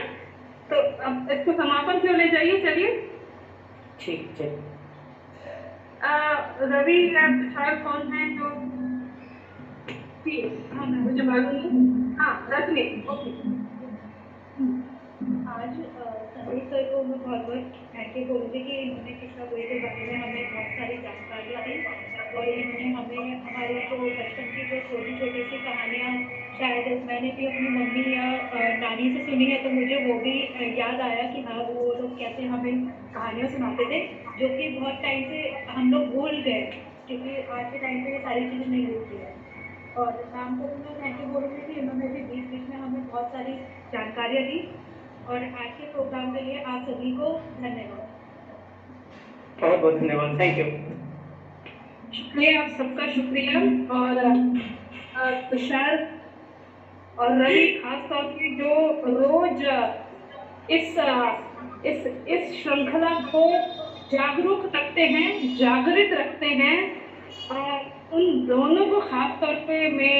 तो अब इसको समापन क्यों ले जाइए। चलिए ठीक है। रवि तुषार कौन है जो मुझे मालूम नहीं। हाँ, रजनी, ओके। आज सभी सर को मैं बहुत बहुत थैंक यू बोलूँगी कि इन्होंने किस्सा गोई के बारे में हमें बहुत सारी जानकारियाँ दी और इन्होंने हमें हमारी जो बचपन की जो छोटी छोटी सी कहानियाँ शायद मैंने भी अपनी मम्मी या नानी से सुनी है, तो मुझे वो भी याद आया कि हाँ, वो लोग कैसे हमें कहानियाँ सुनाते थे, जो कि बहुत टाइम से हम लोग भूल गए, क्योंकि आज के टाइम पे ये सारी चीज़ें नहीं होती है। और शाम को मैं थैंक यू बोलूँगी कि इन्होंने भी बीच बीच में हमें बहुत सारी जानकारियाँ दी। और आज के प्रोग्राम के लिए आप सभी को धन्यवाद। बहुत बहुत धन्यवाद, थैंक यू। शुक्रिया, आप सबका शुक्रिया। और तुषार और रवि खास तौर पे जो रोज इस श्रृंखला को जागरूक रखते हैं, जागृत रखते हैं, उन दोनों को खास तौर पे मैं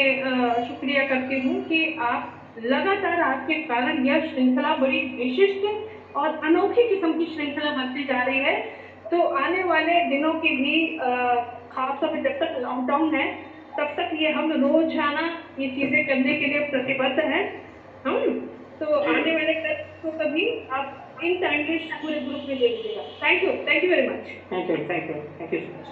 शुक्रिया करती हूँ कि आप लगातार, आपके कारण यह श्रृंखला बड़ी विशिष्ट और अनोखी किस्म की श्रृंखला बनती जा रही है। तो आने वाले दिनों की भी खासतौर पर जब तक लॉकडाउन है तब तक ये हम रोजाना ये चीजें करने के लिए प्रतिबद्ध हैं हम। तो आने वाले कल को कभी आप इन टाइमली पूरे ग्रुप में ले लीजिएगा। Thank you very much. Thank you so much.